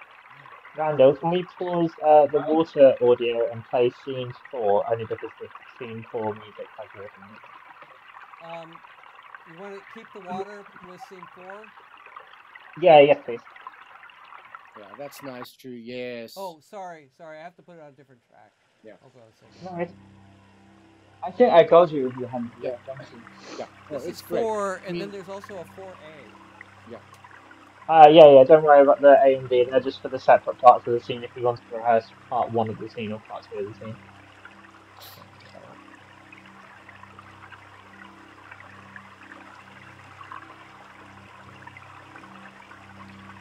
Randall, can we pause the water audio and play scene 4 only because the scene 4 music has written it? You want to keep the water with scene 4? Yeah, yes, please. Yeah, that's nice too. Yes. Oh, sorry. I have to put it on a different track. Yeah. Hold on a second. No worries. I think I got you, Johan. Yeah. Yeah, thank you. Yeah. Oh, This is it's great. 4, I and then mean, there's also a 4A. yeah. Yeah, don't worry about the A and B. They're just for the separate parts of the scene if you want to rehearse part 1 of the scene or part 2 of the scene.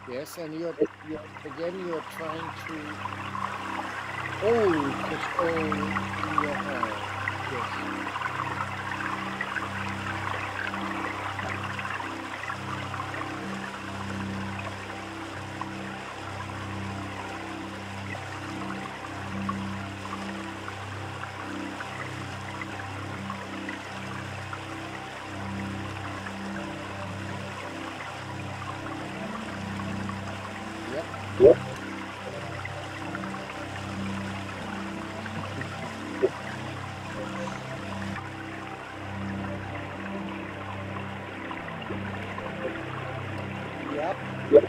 Yes, and you're trying to hold the soul in your hand. Yes. Yep. Yep.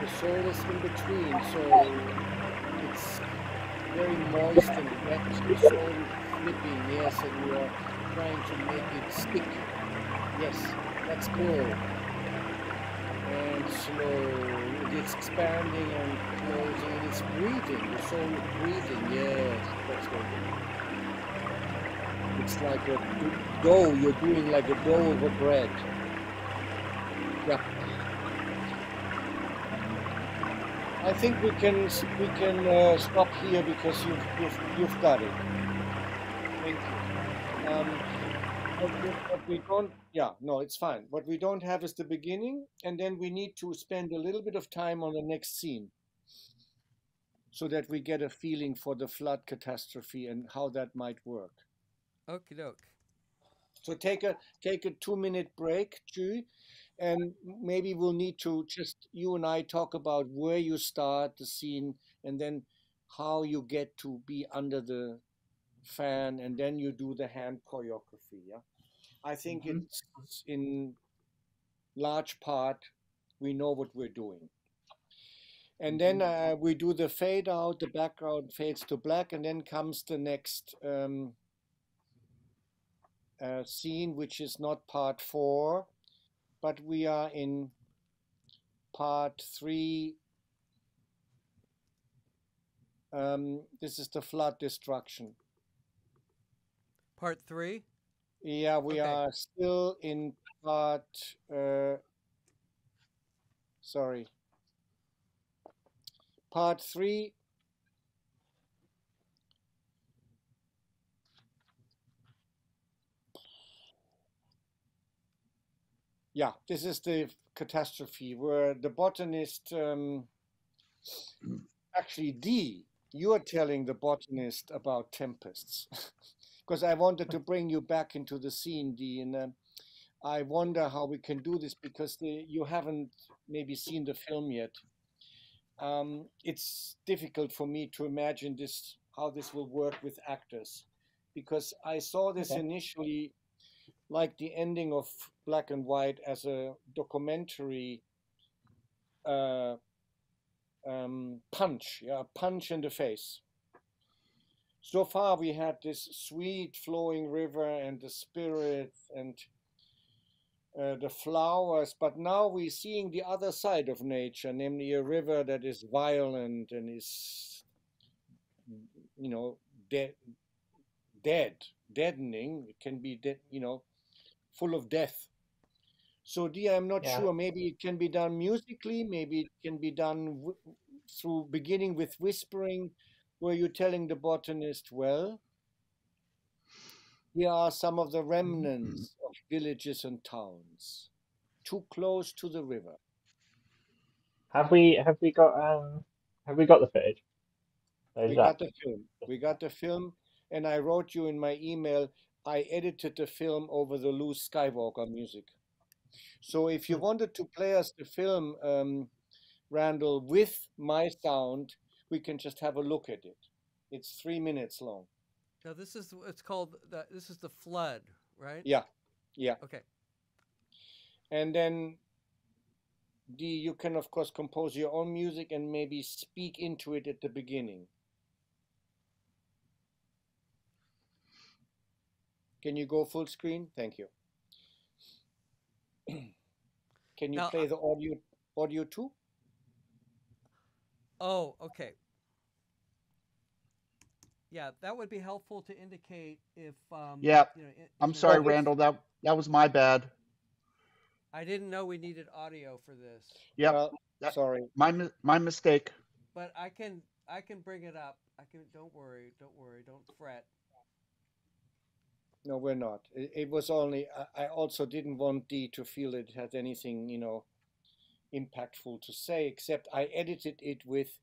The soul is in between, so it's very moist and wet. The soul is flipping, yes, and you are trying to make it stick. Yes, that's good. And slow, it's expanding and closing, and it's breathing. The soul is breathing, yes, that's good. It's like a dough, you're doing like a dough over bread. Yeah. I think we can stop here because you've got it. Thank you. What we don't, yeah, no, it's fine. What we don't have is the beginning, and then we need to spend a little bit of time on the next scene so that we get a feeling for the flood catastrophe and how that might work. Okie doke. So take a 2-minute break, Ju, and maybe we'll need to just you and I talk about where you start the scene and then how you get to be under the fan and then you do the hand choreography. Yeah, I think Mhm. it's in large part we know what we're doing. And then we do the fade out, the background fades to black, and then comes the next scene, which is not part 4, but we are in part 3. This is the flood destruction. Part 3? Yeah, we Okay. are still in part, sorry, part 3. Yeah, this is the catastrophe where the botanist, actually, you are telling the botanist about tempests. Because I wanted to bring you back into the scene, D, and I wonder how we can do this because you haven't maybe seen the film yet. It's difficult for me to imagine this how this will work with actors because I saw this Okay. initially like the ending of Black and White as a documentary punch, yeah, punch in the face. So far, we had this sweet flowing river and the spirits and the flowers, but now we're seeing the other side of nature, namely a river that is violent and is, you know, deadening. It can be, full of death. So, dear, I'm not Yeah. sure. Maybe it can be done musically. Maybe it can be done through beginning with whispering, where you're telling the botanist, well, here are some of the remnants of villages and towns, too close to the river. Have we got the footage? So We is that got the film. We got the film, and I wrote you in my email. I edited the film over the Luke Skywalker music. So if you wanted to play us the film, Randall, with my sound, we can just have a look at it. It's 3 minutes long. Now this is it's called this is the flood, right? Yeah, yeah. Okay. And then you can of course compose your own music and maybe speak into it at the beginning. Can you go full screen? Thank you. Can you Now, play the audio too? oh, okay. Yeah, that would be helpful to indicate if Yeah, you know. I'm sorry, Randall. That was my bad. I didn't know we needed audio for this, Yep, Well, that, sorry. my mistake. but I can bring it up. I can. Don't worry. Don't worry. Don't fret. No, we're not. It was only, I also didn't want Dee to feel it had anything, impactful to say, except I edited it with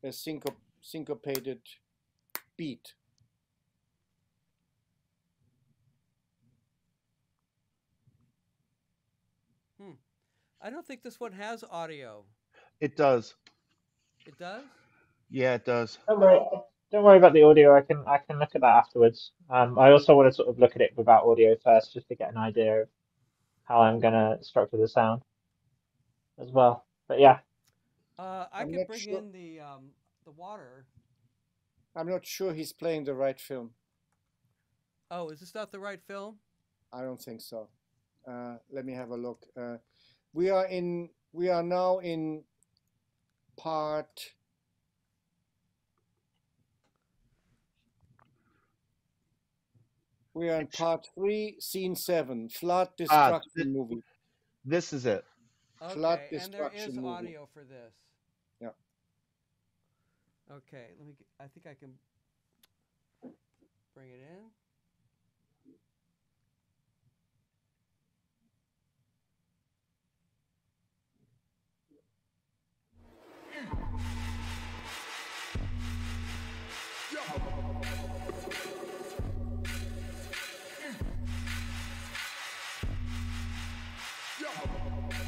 a syncopated beat. I don't think this one has audio. It does. It does? Yeah, it does. don't worry about the audio. I can look at that afterwards. I also want to sort of look at it without audio first, just to get an idea of how I'm gonna structure the sound as well. But yeah, I I'm could not bring sure. in the water. I'm not sure he's playing the right film. Oh, is this not the right film? I don't think so. Let me have a look. We are now in part. We are in part 3, scene 7, flood destruction movie. This is it. Flood Okay, and there is destruction movie. audio for this. Yeah. Okay, I think I can bring it in.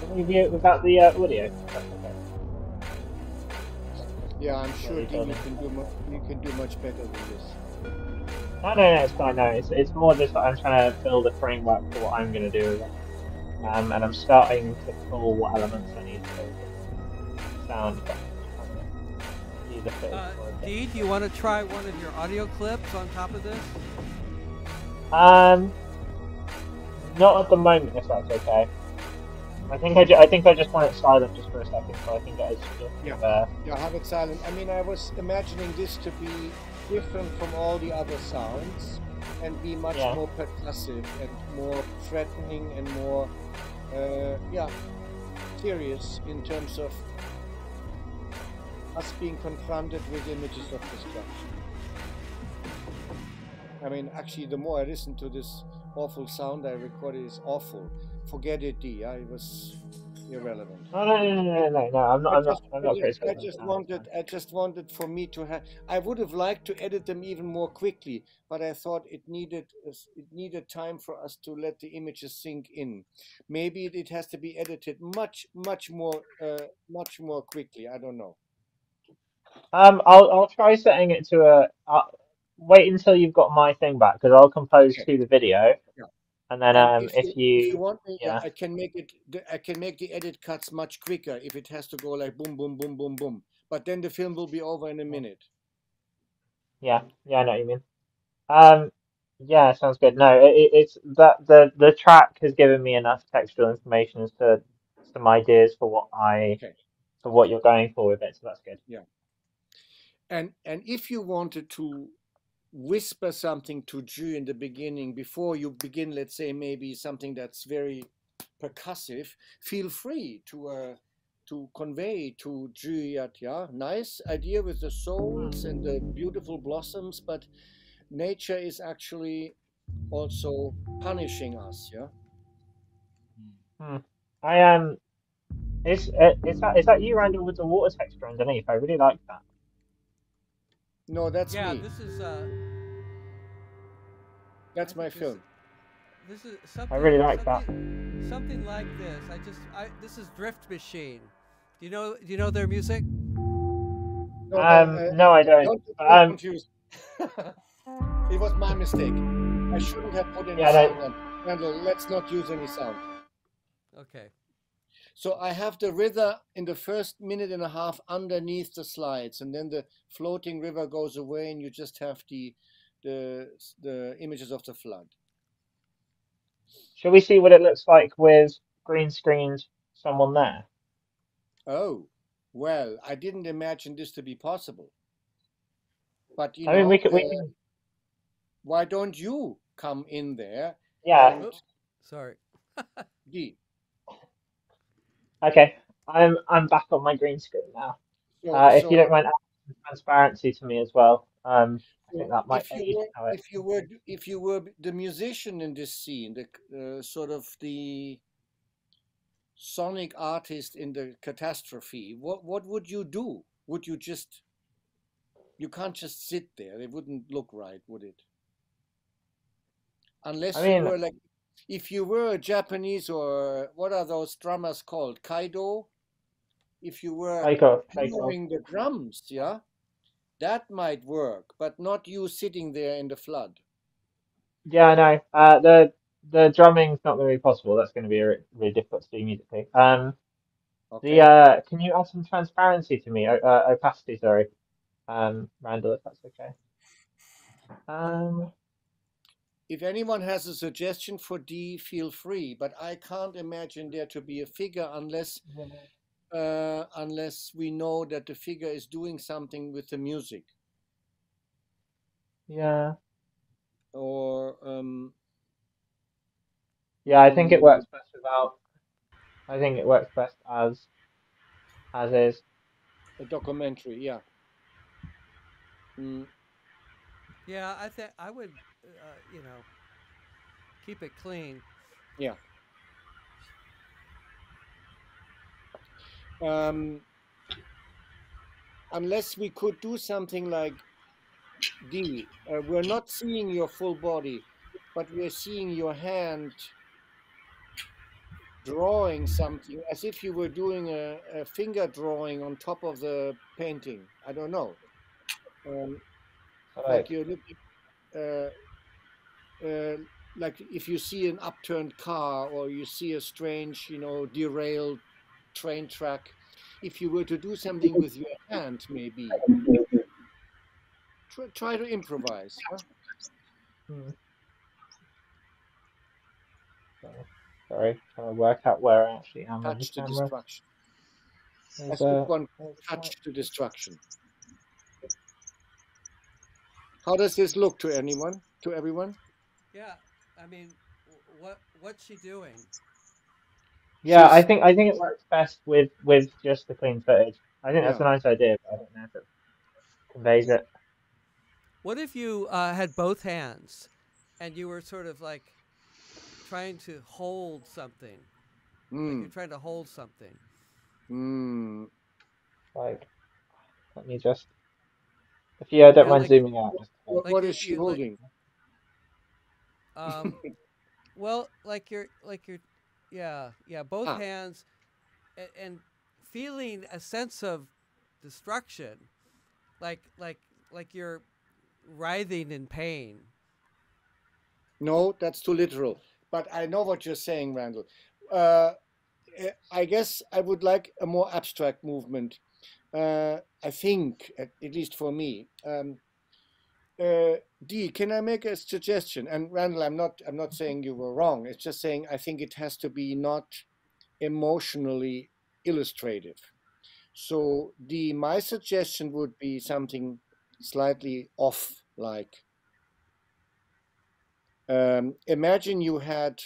Can we view it without the audio? That's okay. Yeah, I'm sure, Sorry, Dean, Tony. you can do much better than this. No, it's fine. No, it's more just that I'm trying to build a framework for what I'm going to do with it. And I'm starting to pull what elements I need to sound, but I'm trying to use the footage for a bit. Dee, do you want to try one of your audio clips on top of this? Not at the moment, if that's okay. I think I just want it silent just for a second, so I can get a Yeah, have it silent. I mean, I was imagining this to be different from all the other sounds and be much more percussive and more threatening and more, serious in terms of us being confronted with images of destruction. I mean, actually, the more I listen to this awful sound I recorded, is awful. Forget it, D. It was irrelevant. Oh no! I'm not criticizing. I just wanted for me to have. I would have liked to edit them even more quickly, but I thought it needed time for us to let the images sink in. Maybe it has to be edited much more quickly. I don't know. I'll try setting it to wait until you've got my thing back, because I'll compose to the video. Yeah. And then if you want me, I can make it. I can make the edit cuts much quicker if it has to go like boom, boom, boom, boom, boom. But then the film will be over in a minute. Yeah, I know what you mean. Yeah, sounds good. No, it's that the track has given me enough textual information as to some ideas for what you're going for with it, so that's good. Yeah. And if you wanted to whisper something to Ju in the beginning before you begin, let's say maybe something that's very percussive, feel free to convey to Ju that, yeah, nice idea with the souls and the beautiful blossoms, but nature is actually also punishing us, yeah. Is that you, Randall, with the water texture underneath? I really like that. No, that's me. Yeah, this is that's my film. This is something. I really like that. Something like this. This is Drift Machine. Do you know their music? No, I don't. Don't confuse. It was my mistake. I shouldn't have put any sound on. Randall, let's not use any sound. Okay. So I have the river in the first minute and a half underneath the slides, and then the floating river goes away, and you just have the images of the flood. Shall we see what it looks like with green screened someone there? Oh, well, I didn't imagine this to be possible. But I mean, we can. Why don't you come in there? Yeah. Oops, sorry. D. Okay, I'm back on my green screen now. If you don't mind adding some transparency to me as well, I think that might aid how it. If you were the musician in this scene, the sort of the sonic artist in the catastrophe, what would you do? Would you just? You can't just sit there. It wouldn't look right, would it? Unless you were like. If you were a Japanese, or what are those drummers called? Kaido? If you were hammering the drums, yeah? That might work, but not you sitting there in the flood. Yeah, I know. The drumming's not going to be possible. That's going to be really difficult to do musically. Okay. Can you add some transparency to me? Opacity, sorry. Randall, if that's okay. If anyone has a suggestion for D, feel free. But I can't imagine there to be a figure unless we know that the figure is doing something with the music. Yeah. Or Yeah, I think it works best without. I think it works best as is. a documentary. Yeah. Yeah, I think I would, keep it clean. Yeah. Unless we could do something like D, we're not seeing your full body, but we're seeing your hand drawing something as if you were doing a finger drawing on top of the painting. I don't know. Like Like, you're looking, uh, like if you see an upturned car or you see a strange, derailed train track. If you were to do something with your hand, maybe try to improvise. Huh? sorry, trying to work out where I actually am on the Touch the camera. destruction. There's As if one there's touch to destruction. How does this look to anyone? To everyone? Yeah, I mean, what's she doing? Yeah, She's I think it works best with just the clean footage. I think that's yeah. a nice idea, but I don't know if it conveys it. What if you had both hands, and you were sort of like trying to hold something, like you're trying to hold something? Like, let me just, if you don't Yeah, mind like zooming out just a bit. like What you is she you like holding? um well like you're yeah both Ah, hands, and feeling a sense of destruction, like you're writhing in pain. no, that's too literal. But I know what you're saying, Randall. Uh, I guess I would like a more abstract movement. I think, at least for me. D, can I make a suggestion? And Randall, I'm not saying you were wrong. It's just saying I think it has to be not emotionally illustrative. So D, my suggestion would be something slightly off, like imagine you had.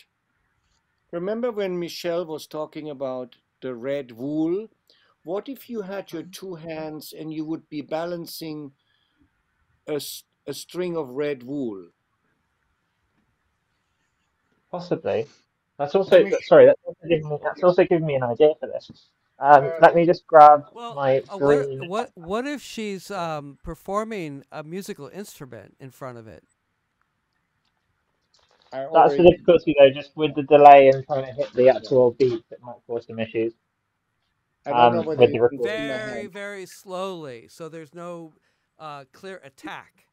Remember when Michelle was talking about the red wool? What if you had your two hands and you would be balancing a string of red wool? Possibly. That's also, Let me. sorry, that's also giving me an idea for this. Uh, Let me just grab Well, my what green. what what if she's performing a musical instrument in front of it? I That's the already. difficulty though, just with the delay and trying to hit the Yeah. actual beat, it might cause some issues I don't know whether with you the can see recording. my Very hand. very slowly, so there's no clear attack.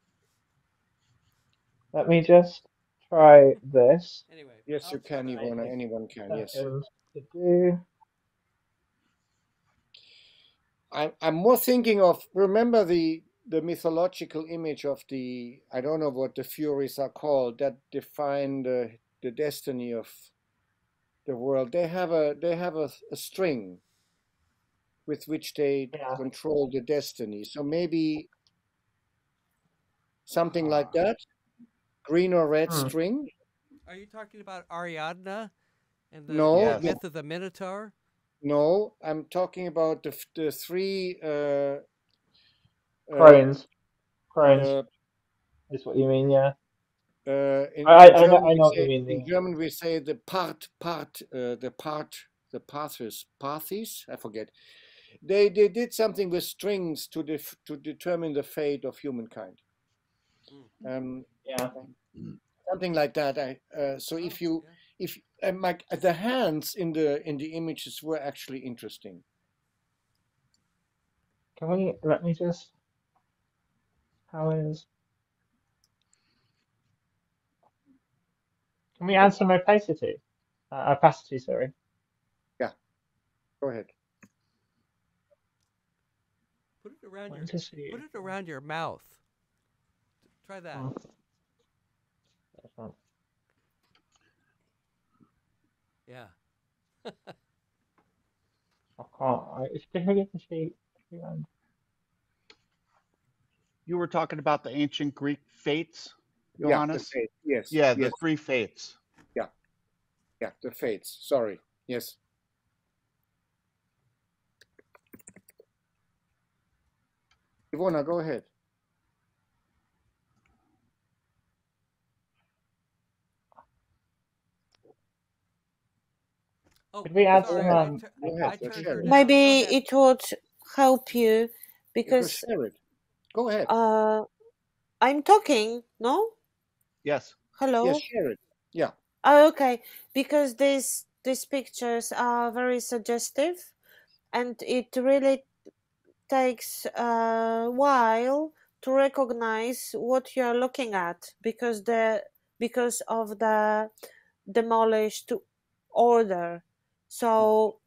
Let me just try this. Anyway, Yes, I'll you can, try. Take Ivona. a Anyone can. Yes. second to do. I'm more thinking of. Remember the mythological image of the. I don't know what the Furies are called that define the destiny of the world. They have a string with which they Yeah. control the destiny. So maybe something like that. Green or red Hmm. string. Are you talking about Ariadne and the No, Yes. myth of the Minotaur? no. I'm talking about the three. Crones. Crones Uh, is what you mean, yeah. in German I we know what you say mean. the the pathes. I forget. They did something with strings to determine the fate of humankind. Um, Yeah. something like that. So Oh, yeah. if like the hands in the images were actually interesting. Let me just How is? Can we add some opacity? Opacity, sorry. Yeah, go ahead. Put it around Want to see. put it around your mouth. Try that. Oh. That's not- Yeah. I can't. It's difficult to see. You were talking about the ancient Greek fates, Yeah, the Johannes? fate. Yes. Yeah, yes. the three fates. Yeah, the fates. Sorry. Yes. Ivona, go ahead. Oh, Could we add sorry. some? Go ahead. I Let's turned share her it. down. Maybe Go ahead. it would help you You could because share it. Go ahead. I'm talking, no? Yes. Hello? Yes, share it. Yeah. Oh, okay. Because these pictures are very suggestive, and it really takes a while to recognize what you're looking at because of the demolished order. So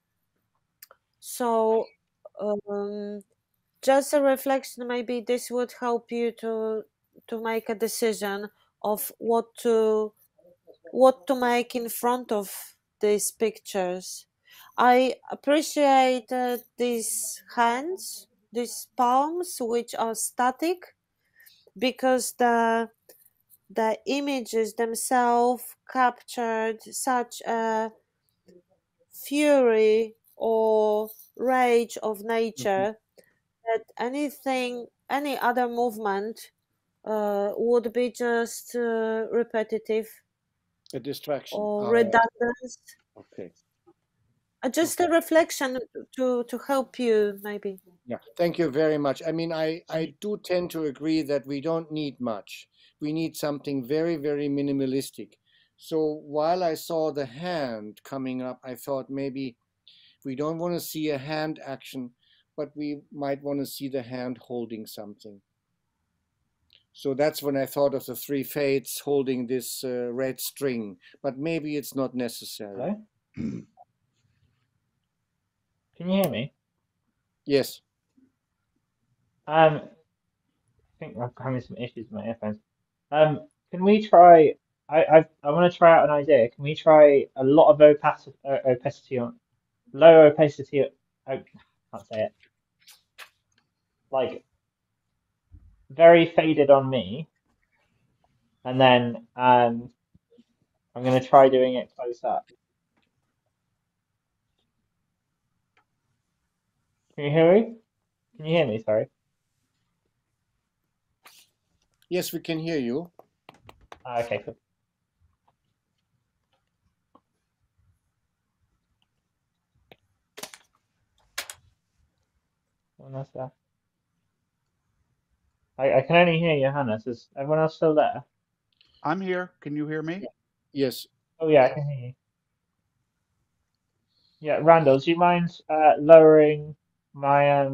just a reflection, maybe this would help you to make a decision of what to make in front of these pictures. I appreciated these hands, these palms, which are static, because the images themselves captured such a fury or rage of nature that any other movement would be just repetitive A distraction. or redundant. Okay. Just a reflection to help you, maybe. Yeah. Thank you very much. I mean, I do tend to agree that we don't need much. We need something very, very minimalistic. So while I saw the hand coming up, I thought maybe we don't want to see a hand action, but we might want to see the hand holding something. So that's when I thought of the three fates holding this red string, but maybe it's not necessary. Hello? Can you hear me? Yes. I think I'm having some issues with my earphones. Can we try? I want to try out an idea. Can we try a lot of opacity on low opacity? I can't say it. Like very faded on me, and then I'm going to try doing it close up. Can you hear me? Can you hear me? Sorry. Yes, we can hear you. Okay, cool. What else there? I can only hear Johannes. Is everyone else still there? I'm here. Can you hear me? Yes. Oh yeah, I can hear you. Yeah, Randall, do you mind lowering my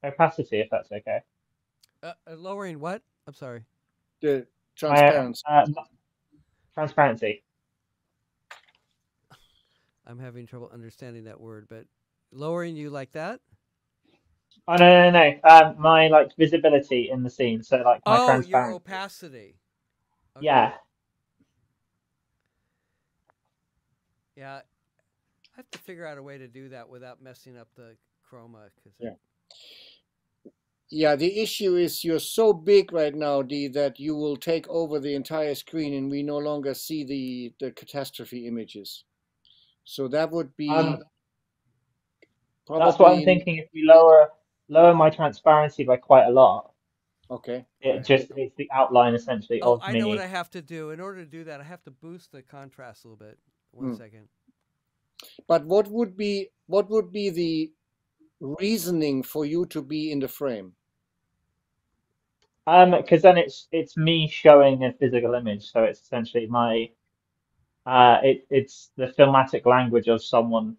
opacity if that's okay? Lowering what? I'm sorry. The My transparency. transparency. I'm having trouble understanding that word, but lowering you like that? Oh no. My like visibility in the scene, so like my Oh, your transparency. opacity. Okay. Yeah. Yeah. I have to figure out a way to do that without messing up the chroma. Yeah. Yeah, the issue is you're so big right now, Dee, that you will take over the entire screen and we no longer see the catastrophe images. So that would be probably... That's what I'm thinking. If we lower my transparency by quite a lot, Okay. it's the outline essentially Oh, of I know what me. I have to do. In order to do that, I have to boost the contrast a little bit. One second. But what would be the reasoning for you to be in the frame? Because then it's me showing a physical image, so it's essentially my it's the filmatic language of someone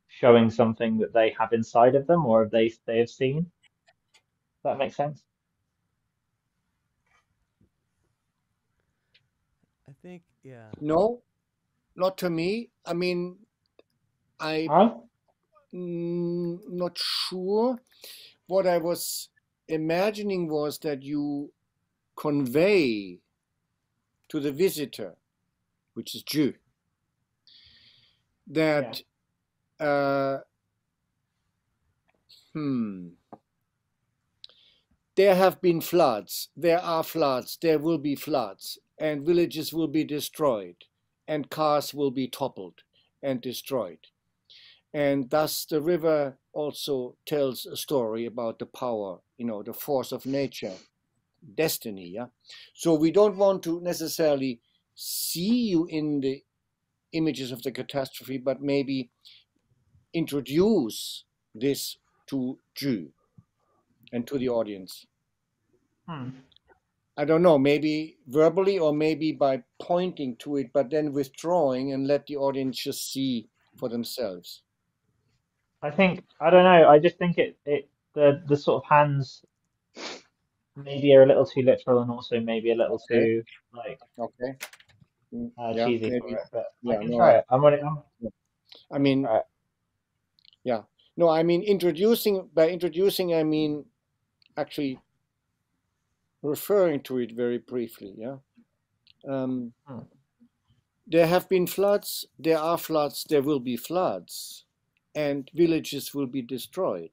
showing something that they have inside of them or they have seen. Does that make sense? I think, yeah. No, not to me. I mean, I'm Huh? not sure. What I was imagining was that you convey to the visitor, which is Jew, that there have been floods, there are floods, there will be floods, and villages will be destroyed, and cars will be toppled and destroyed. And thus the river also tells a story about the power, the force of nature, destiny. Yeah. So we don't want to necessarily see you in the images of the catastrophe, but maybe introduce this to Jew and to the audience. I don't know, maybe verbally or maybe by pointing to it, but then withdrawing and let the audience just see for themselves. I think, I don't know, I just think the sort of hands maybe are a little too literal and also maybe a little Okay. too like Okay. cheesy maybe. for it, but I Yeah, can no, try it. I mean, try it. yeah. No, I mean, by introducing, I mean, actually referring to it very briefly, yeah. There have been floods, there are floods, there will be floods, and villages will be destroyed.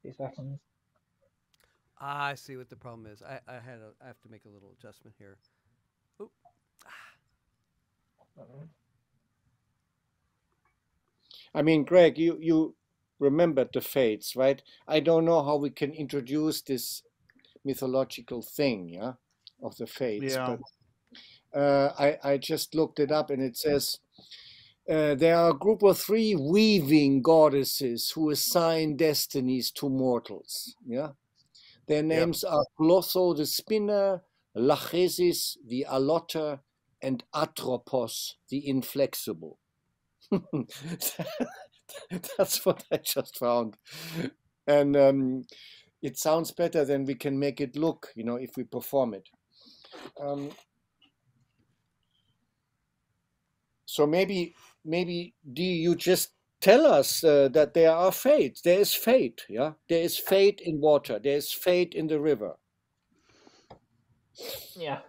2 seconds. I see what the problem is. I have to make a little adjustment here. Oop. I mean, Greg, you remembered the fates, right? I don't know how we can introduce this mythological thing, yeah, of the fates, Yeah. but I just looked it up and it says there are a group of 3 weaving goddesses who assign destinies to mortals, yeah. Their names are Clotho the spinner, Lachesis the allotter, and Atropos the inflexible. That's what I just found. And it sounds better than we can make it look, if we perform it. So maybe do you just tell us that there are fates? There is fate, yeah? There is fate in water. There is fate in the river. Yeah.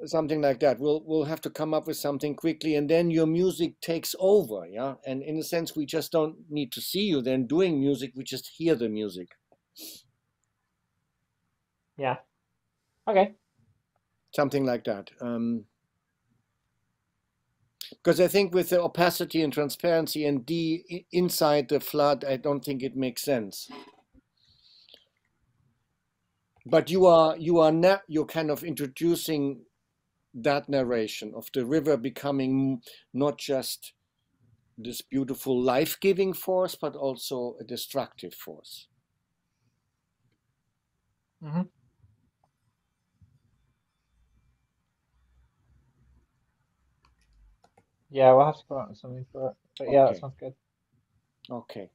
Something like that. We'll have to come up with something quickly, and then your music takes over, yeah. And in a sense, we just don't need to see you then doing music. We just hear the music. Yeah. Okay. Something like that. Because I think with the opacity and transparency and inside the flood, I don't think it makes sense. But you're kind of introducing that narration of the river becoming not just this beautiful life-giving force, but also a destructive force. Yeah, we'll have to come up with something for it. But yeah, that sounds good. Okay.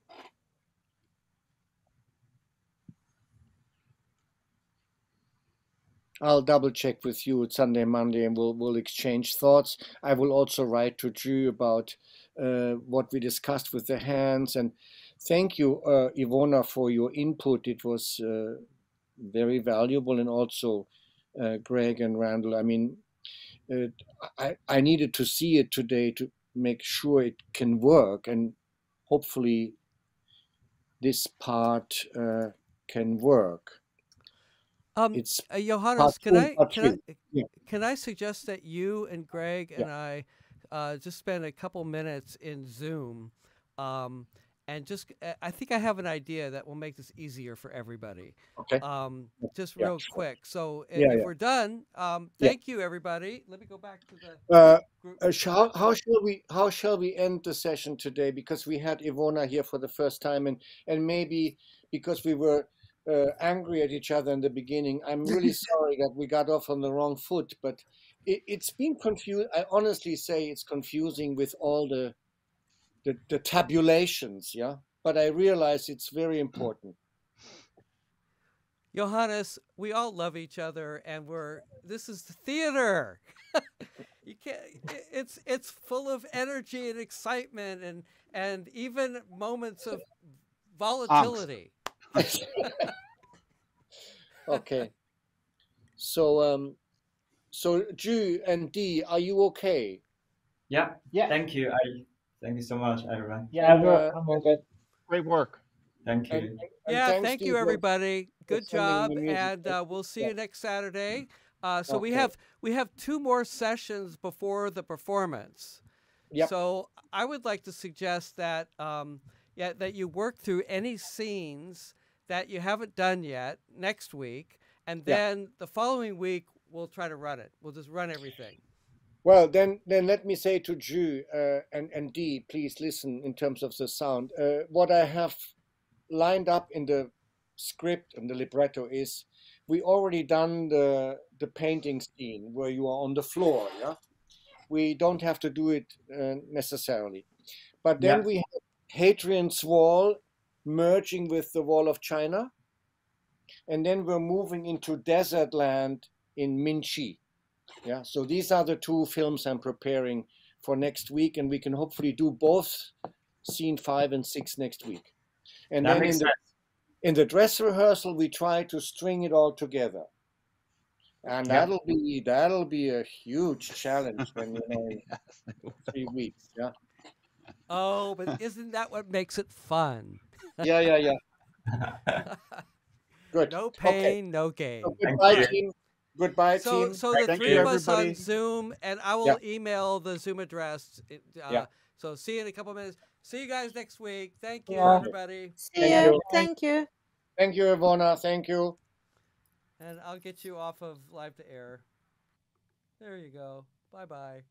I'll double check with you Sunday, Monday, and we'll exchange thoughts. I will also write to Drew about what we discussed with the hands. And thank you, Ivona, for your input. It was very valuable, and also Greg and Randall. I mean, I needed to see it today to make sure it can work, and hopefully this part can work. It's Johannes, part can I suggest that you and Greg and I just spend a couple minutes in Zoom, and just I think I have an idea that will make this easier for everybody. Okay. Just real quick. So if we're done, thank you everybody. Let me go back to the group. How shall we end the session today? Because we had Ivona here for the first time, and maybe because we were angry at each other in the beginning. I'm really sorry that we got off on the wrong foot, but it's been confused. I honestly say it's confusing with all the tabulations, yeah. But I realize it's very important. Johannes, we all love each other, and this is the theater. You can't. It's full of energy and excitement, and even moments of Angst. volatility. Okay. So so Ju and Dee, are you okay? Yeah. Yeah, Thank you. Thank you so much, everyone. yeah, And I'm all good. Great work. Thank and you. and Yeah, thanks thank Dee you, for everybody. Good sending job, the music. and we'll see Yeah. you next Saturday. So Okay. we have 2 more sessions before the performance. Yep. So I would like to suggest that that you work through any scenes that you haven't done yet next week, and Yeah. then the following week we'll try to run it. We'll just run everything. Well, then let me say to Ju and Dee, please listen in terms of the sound. What I have lined up in the script and the libretto is we already done the painting scene where you are on the floor. Yeah, we don't have to do it necessarily. But then Yeah. we have Hadrian's Wall merging with the Wall of China, and then we're moving into desert land in Minchi. Yeah, so these are the 2 films I'm preparing for next week, and we can hopefully do both scene 5 and 6 next week. And That then makes sense. in the dress rehearsal, we try to string it all together, and Yeah. that'll be a huge challenge when in Yes. 3 weeks. Yeah, Oh, but isn't that what makes it fun? yeah. Good. No Okay. pain, no So gain. Thank goodbye, you. team. Goodbye, So, team. so the Thank 3 you, of us on everybody. Zoom, and I will Yeah. email the Zoom address. Yeah. So see you in a couple minutes. See you guys next week. Thank you, Yeah, everybody. See thank you. you. Thank you. Thank you, Ivona. Thank you. And I'll get you off of live to air. There you go. Bye bye.